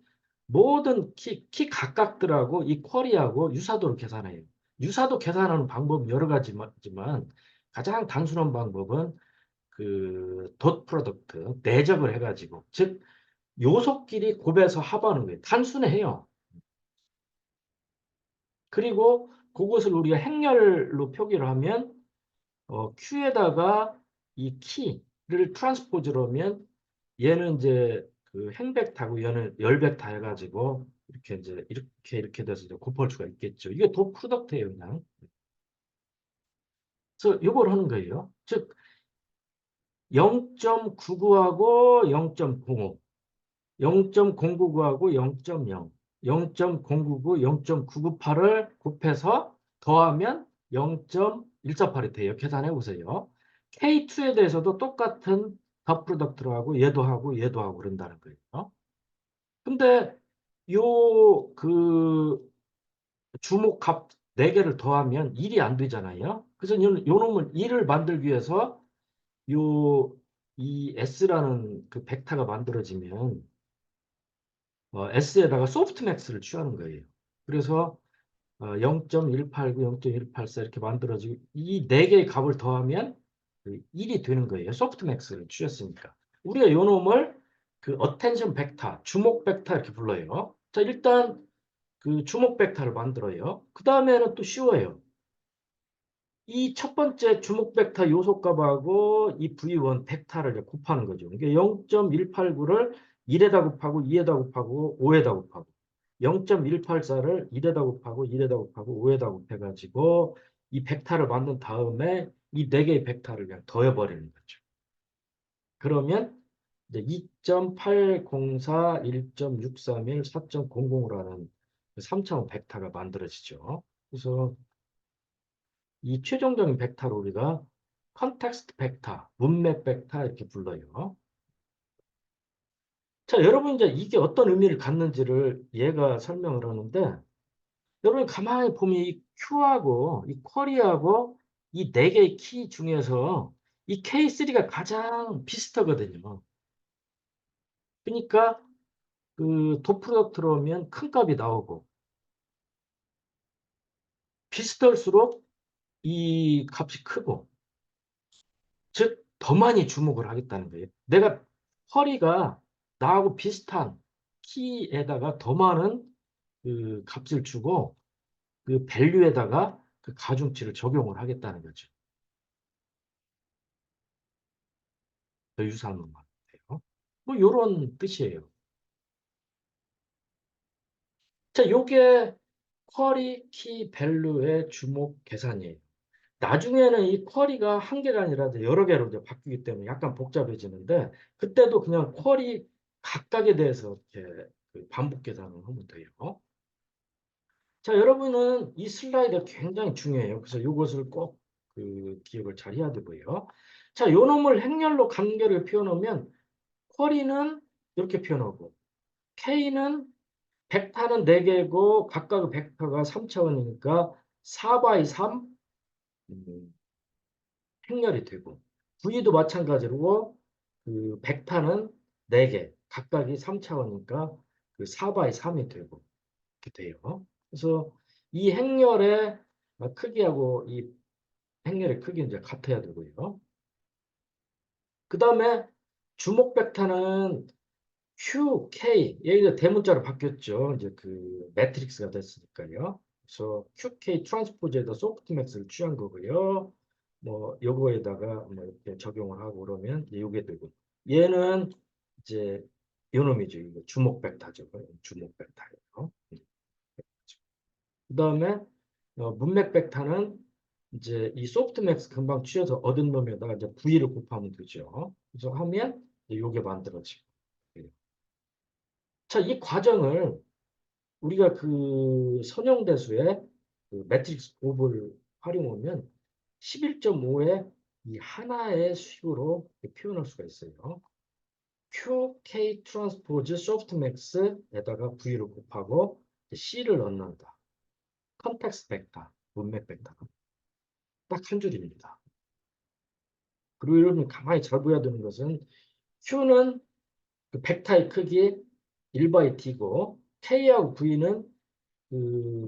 모든 키 각각들하고 이 쿼리하고 유사도를 계산해요. 유사도 계산하는 방법은 여러 가지지만 가장 단순한 방법은 그 덧 프로덕트 내적을 해가지고 즉 요소끼리 곱해서 합하는 거예요. 단순해요. 그리고 그것을 우리가 행렬로 표기를 하면 Q에다가 이 키를 트랜스포즈로 하면 얘는 이제 그 행벡터고 얘는 열벡터 해가지고 이렇게 이제 이렇게 돼서 이제 곱할 수가 있겠죠. 이게 도 프로덕트예요, 그냥. 그래서 이걸 하는 거예요. 즉 0.99하고 0.05, 0.099하고 0.0, 0.099, 0.998을 곱해서 더하면 0.148이 돼요. 계산해 보세요. K2에 대해서도 똑같은 덧 프로덕트로 하고 얘도 하고 얘도 하고 그런다는 거예요. 근데 요 그 주목값 4개를 더하면 1이 안 되잖아요. 그래서 요 놈을 1을 만들기 위해서 요 이 S라는 그 벡터가 만들어지면 S에다가 소프트맥스를 취하는 거예요. 그래서 0.189, 0.184 이렇게 만들어지고 이 4개의 값을 더하면 그 1이 되는 거예요. 소프트맥스를 취했으니까. 우리가 요 놈을 그 어텐션 벡터, 주목 벡터 이렇게 불러요. 자, 일단 그 주목 벡터를 만들어요. 그 다음에는 또 쉬워요. 이 첫 번째 주목 벡터 요소값하고 이 V1 벡터를 이제 곱하는 거죠. 이게 0.189를 1에다 곱하고 2에다 곱하고 5에다 곱하고 0.184를 1에다 곱하고 2에다 곱하고 5에다 곱해가지고 이 벡터를 만든 다음에 이 네 개의 벡터를 그냥 더해버리는 거죠. 그러면 이제 2.804, 1.631, 4.00라는 3차원 벡터가 만들어지죠. 그래서 이 최종적인 벡터를 우리가 컨텍스트 벡터, 문맥 벡터 이렇게 불러요. 자, 여러분 이제 이게 어떤 의미를 갖는지를 얘가 설명을 하는데 여러분 가만히 보면 이 Q하고 이 쿼리하고 이 네 개의 키 중에서 이 K3가 가장 비슷하거든요. 그러니까 그 도프로덕트로 하면 큰 값이 나오고 비슷할수록 이 값이 크고 즉 더 많이 주목을 하겠다는 거예요. 내가 허리가 나하고 비슷한 키에다가 더 많은 그 값을 주고 그 밸류에다가 그 가중치를 적용을 하겠다는 거죠. 더 유사한 것만 같아요. 뭐 이런 뜻이에요. 자, 요게 쿼리 키 밸류의 주목 계산이에요. 나중에는 이 쿼리가 한 개가 아니라 여러 개로 이제 바뀌기 때문에 약간 복잡해지는데 그때도 그냥 쿼리 각각에 대해서 이렇게 그 반복 계산을 하면 돼요. 자, 여러분은 이 슬라이드가 굉장히 중요해요. 그래서 이것을 꼭 기억을 잘 해야 되고요. 자, 요 놈을 행렬로 간결을 표현하면 쿼리는 이렇게 표현하고 K는 벡터는 4개고 각각의 벡터가 3차원이니까 4 x 3 행렬이 되고 V도 마찬가지로 벡터는 4개 각각이 3차원이니까 4 x 3이 되고 이렇게 돼요. 그래서 이 행렬의 크기하고 이 행렬의 크기는 이제 같아야 되고요. 그 다음에 주목 벡터는 Q, K, 여기가 대문자로 바뀌었죠. 이제 매트릭스가 됐으니까요. 그래서 QK 트랜스포즈에다 소프트맥스를 취한 거고요. 뭐 요거에다가 뭐 이렇게 적용을 하고 그러면 이제 요게 되고 얘는 이제 요놈이죠. 이거 주목 벡터죠. 주목 벡터예요. 그다음에 문맥 벡터는 이제 이 소프트맥스 금방 취해서 얻은 놈에다가 이제 V를 곱하면 되죠. 그래서 하면 이제 요게 만들어지고. 자, 이 과정을 우리가 선형대수의 매트릭스 곱을 활용하면 11.5의 이 하나의 수식으로 표현할 수가 있어요. QK 트랜스포즈 소프트맥스에다가 V를 곱하고 C를 넣는다. 컨텍스트 벡터, 문맥 벡터. 딱 한 줄입니다. 그리고 여러분 가만히 잘 보여야 되는 것은 Q는 벡터의 크기 1 T고 K하고 V는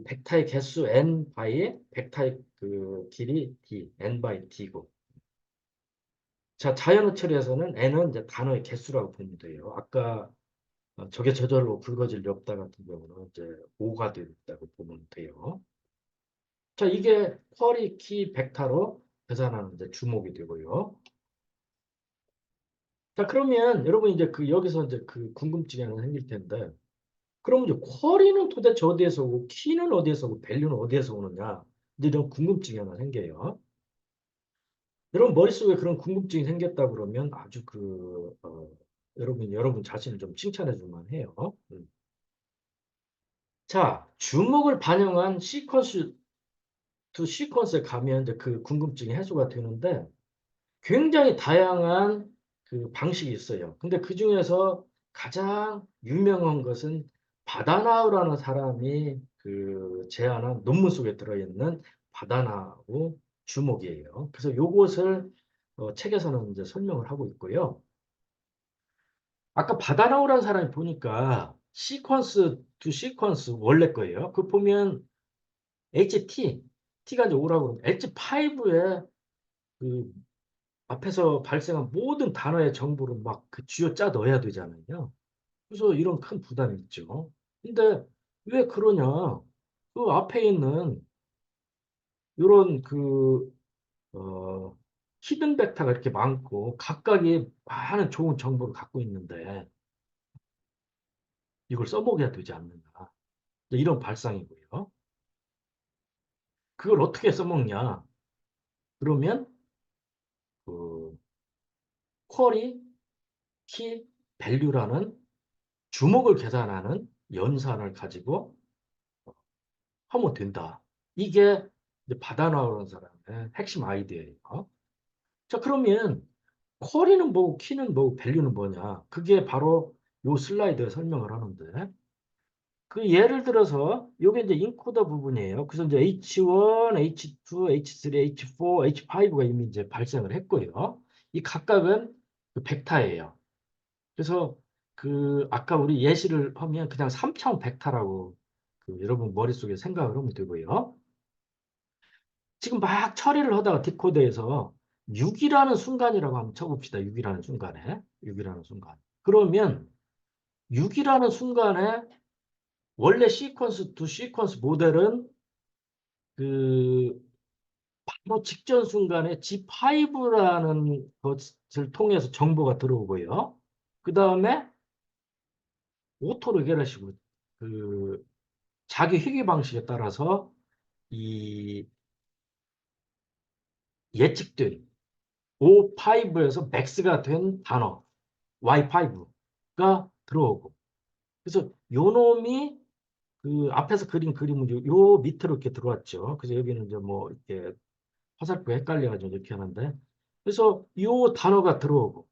벡터의 개수 n 바이 벡터의 길이 d, n 바이 d고. 자, 자연어 처리에서는 n은 이제 단어의 개수라고 보면 돼요. 아까 저게 저절로 굵어질 리 없다 같은 경우는 이제 5가 된다고 보면 돼요. 자, 이게 쿼리 키 벡터로 계산하는 이제 주목이 되고요. 자, 그러면 여러분 이제 여기서 이제 궁금증이 하나 생길 텐데, 그럼 이제 쿼리는 도대체 어디에서 오고, 키는 어디에서 오고, 밸류는 어디에서 오느냐? 이제 이런 궁금증이 하나 생겨요. 여러분 머릿속에 그런 궁금증이 생겼다 그러면 아주 여러분 자신을 좀 칭찬해 줄 만해요. 자, 주목을 반영한 시퀀스 투 시퀀스에 가면 이제 궁금증이 해소가 되는데 굉장히 다양한 방식이 있어요. 근데 그 중에서 가장 유명한 것은 바다나우라는 사람이 제안한 논문 속에 들어있는 바다나우 주목이에요. 그래서 요것을 책에서는 이제 설명을 하고 있고요. 아까 바다나우라는 사람이 보니까 시퀀스 투 시퀀스 원래 거예요. 그 보면 HT, T가 이제 오라고 그러면 H5에 앞에서 발생한 모든 단어의 정보를 막 쥐어짜 넣어야 되잖아요. 그래서 이런 큰 부담이 있죠. 근데 왜 그러냐? 그 앞에 있는 이런 히든 벡터가 이렇게 많고 각각이 많은 좋은 정보를 갖고 있는데 이걸 써먹어야 되지 않는가. 이런 발상이고요. 그걸 어떻게 써먹냐? 그러면 그 쿼리 키 밸류라는 주목을 계산하는 연산을 가지고 하면 된다. 이게 이제 바다 나오는 사람의 핵심 아이디어예요. 자, 그러면 쿼리는 뭐고 키는 뭐고 밸류는 뭐냐? 그게 바로 요 슬라이드에 설명을 하는데 예를 들어서 요게 이제 인코더 부분이에요. 그래서 이제 H1, H2, H3, H4, H5가 이미 이제 발생을 했고요. 이 각각은 벡터예요. 그래서 아까 우리 예시를 하면 그냥 3차원 벡터라고 여러분 머릿속에 생각을 하면 되고요. 지금 막 처리를 하다가 디코더에서 6이라는 순간이라고 한번 쳐봅시다. 6이라는 순간에. 6이라는 순간. 그러면 6이라는 순간에 원래 시퀀스 투 시퀀스 모델은 그 바로 직전 순간에 G5라는 것을 통해서 정보가 들어오고요. 그 다음에 오토 레게라식으로 그 자기 회귀 방식에 따라서 이 예측된 O5에서 맥스가 된 단어 Y5가 들어오고 그래서 요 놈이 그 앞에서 그린 그림은 요 밑으로 이렇게 들어왔죠. 그래서 여기는 이제 뭐 이렇게 화살표 헷갈려가지고 이렇게 하는데, 그래서 요 단어가 들어오고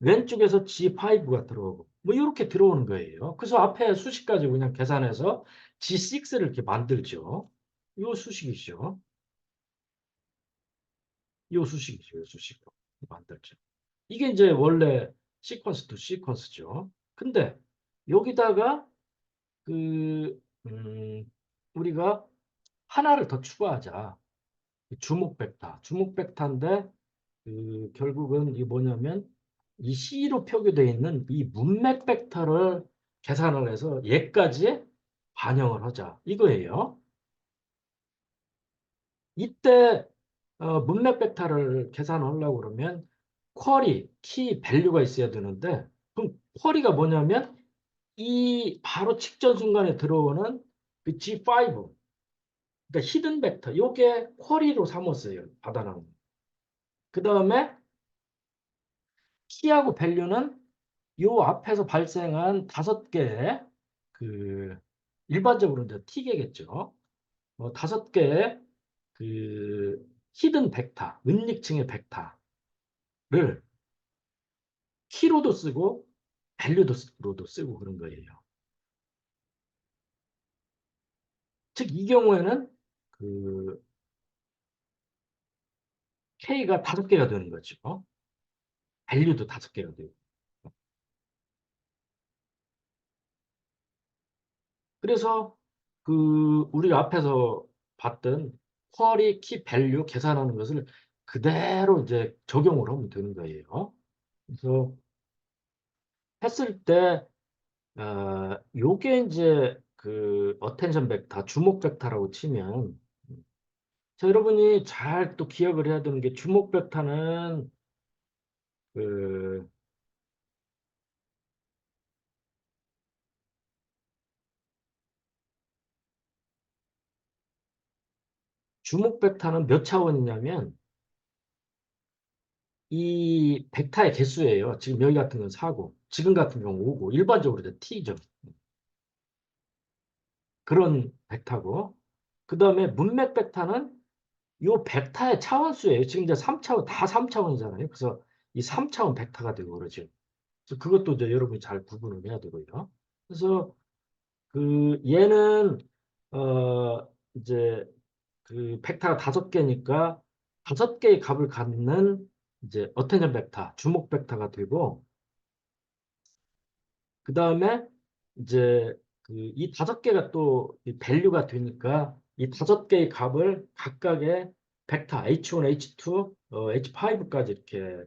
왼쪽에서 G5가 들어오고 뭐 이렇게 들어오는 거예요. 그래서 앞에 수식 가지고 그냥 계산해서 G6를 이렇게 만들죠. 요 수식이죠. 요 수식이죠. 요 수식으로 만들죠. 이게 이제 원래 시퀀스 투 시퀀스죠. 근데 여기다가 그 우리가 하나를 더 추가하자. 주목 벡터. 주목 벡터인데 그 결국은 이게 뭐냐면 이 C로 표기되어 있는 이 문맥 벡터를 계산을 해서 얘까지 반영을 하자. 이거예요. 이때 문맥 벡터를 계산하려고 그러면 쿼리, 키, 밸류가 있어야 되는데 그럼 쿼리가 뭐냐면 이 바로 직전 순간에 들어오는 그 G5, 그러니까 히든 벡터, 요게 쿼리로 삼았어요. 받아놓은. 그 다음에 키하고 밸류는 요 앞에서 발생한 5개의 그 일반적으로 이제 T개겠죠. 5개의 그 히든 벡터, 은닉층의 벡터를 키로도 쓰고 밸류로도 쓰고 그런 거예요. 즉 이 경우에는 그 K가 5개가 되는 거죠. 밸류도 5개가 되고. 그래서 그 우리가 앞에서 봤던 쿼리 키 밸류 계산하는 것을 그대로 이제 적용을 하면 되는 거예요. 그래서 했을 때 요게 이제 그 어텐션 벡터, 주목 벡터라고 치면 자, 여러분이 잘 또 기억을 해야 되는 게 주목 벡터는 그 주목 벡터는 몇 차원이냐면 이 벡터의 개수예요. 지금 여기 같은 건 4고, 지금 같은 경우 5고, 일반적으로 이제 T죠. 그런 벡터고, 그 다음에 문맥 벡터는 요 벡터의 차원수예요. 지금 이제 3차원, 다 3차원이잖아요. 그래서 이 3차원 벡터가 되고 그러죠. 그래서 그것도 이제 여러분이 잘 구분을 해야 되고요. 그래서 그 얘는 이제 그 벡터가 5개니까 5개의 값을 갖는 이제 어텐션 벡터, 주목 벡터가 되고 그 다음에 이제 그 이 5개가 또 밸류가 되니까 이 5개의 값을 각각의 벡터 H1, H2, H5까지 이렇게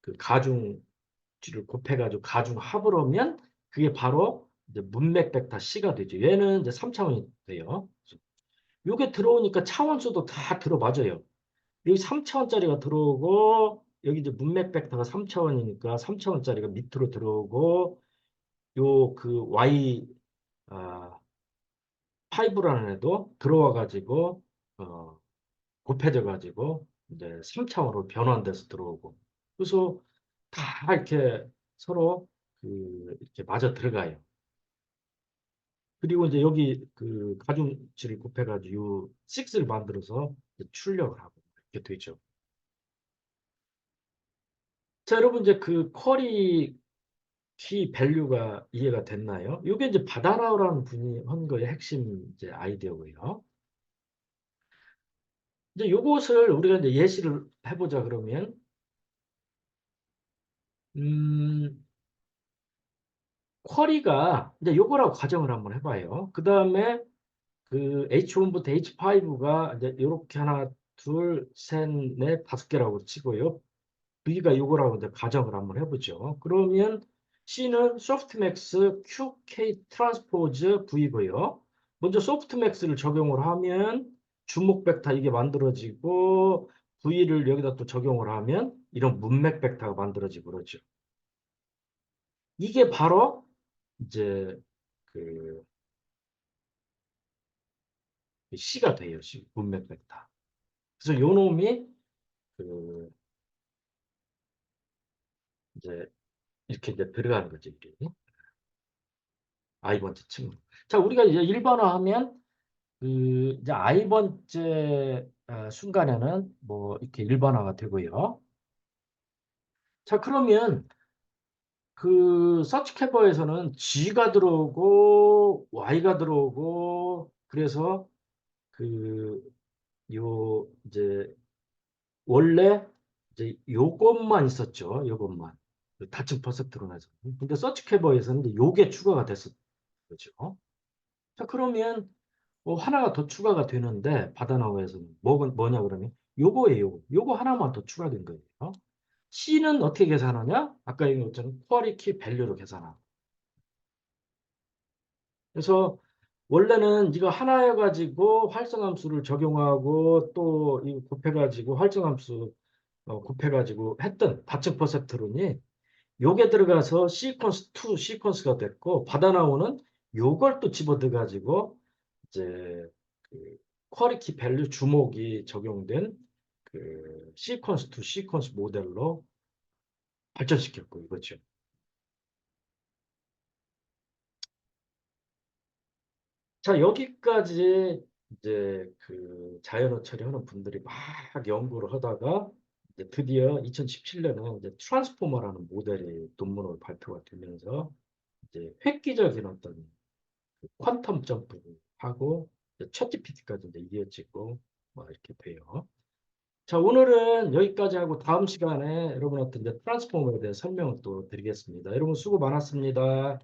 그 가중치를 곱해가지고 가중 합을 하면 그게 바로 이제 문맥 벡터 C가 되죠. 얘는 이제 3차원이 돼요. 요게 들어오니까 차원수도 다 들어맞아요. 여기 3차원짜리가 들어오고 여기 이제 문맥 벡터가 3차원이니까 3차원짜리가 밑으로 들어오고 요 그 Y 아, 5라는 애도 들어와 가지고 곱해져 가지고 이제 3차원으로 변환돼서 들어오고 그래서 다 이렇게 서로 그 이렇게 맞아 들어가요. 그리고 이제 여기 그 가중치를 곱해 가지고 6를 만들어서 출력을 하고 이렇게 되죠. 자, 여러분 이제 그 쿼리 키 밸류가 이해가 됐나요? 이게 이제 바다나오라는 분이 한 거의 핵심 이제 아이디어고요. 이제 요것을 우리가 이제 예시를 해보자 그러면, 음, 쿼리가 이제 요거라고 가정을 한번 해봐요. 그 다음에 그 H1부터 H5가 이제 요렇게 하나, 둘, 셋, 넷, 5개라고 치고요. V가 요거라고 이제 가정을 한번 해보죠. 그러면 C는 소프트맥스 QK 트랜스포즈 V고요. 먼저 소프트맥스를 적용을 하면 주목 벡터 이게 만들어지고 V를 여기다 또 적용을 하면 이런 문맥 벡터가 만들어지고 그러죠. 이게 바로 이제 그 C가 돼요. C, 문맥 벡터. 그래서 요 놈이 그 이제 이렇게 이제 들어가는 거죠. 이게. I 번째 친구. 자, 우리가 이제 1번화하면 그 이제 I 번째 순간에는 뭐 이렇게 1번화가 되고요. 자, 그러면 그 서치 캐버에서는 G가 들어오고 Y가 들어오고 그래서 그 요 이제 원래 이제 요것만 있었죠. 요것만. 다층 퍼센트로 해서. 근데 서치 캐버에서는 이제 요게 추가가 됐었죠. 자, 그러면 뭐 하나가 더 추가가 되는데 바다나오에서는 뭐냐 그러면 요거예요. 요거 하나만 더 추가된 거예요. C는 어떻게 계산하냐? 아까 얘기한 것처럼 쿼리키 밸류로 계산하고. 그래서 원래는 이거 하나여가지고 활성함수를 적용하고 또 이 곱해가지고 활성함수 곱해가지고 했던 다층 퍼센트론이 요게 들어가서 시퀀스 2 시퀀스가 됐고 받아 나오는 요걸 또 집어넣어가지고 이제 그 쿼리키 밸류 주목이 적용된 그 시퀀스 2 시퀀스 모델로 발전시켰고 이거죠. 자, 여기까지 이제 그 자연어 처리하는 분들이 막 연구를 하다가 이제 드디어 2017년에 이제 트랜스포머라는 모델이 논문으로 발표가 되면서 이제 획기적인 어떤 그 퀀텀 점프를 하고 챗 GPT까지 이제 이어지고 뭐 이렇게 돼요. 자, 오늘은 여기까지 하고 다음 시간에 여러분한테 이제 트랜스포머에 대해 설명을 또 드리겠습니다. 여러분 수고 많았습니다.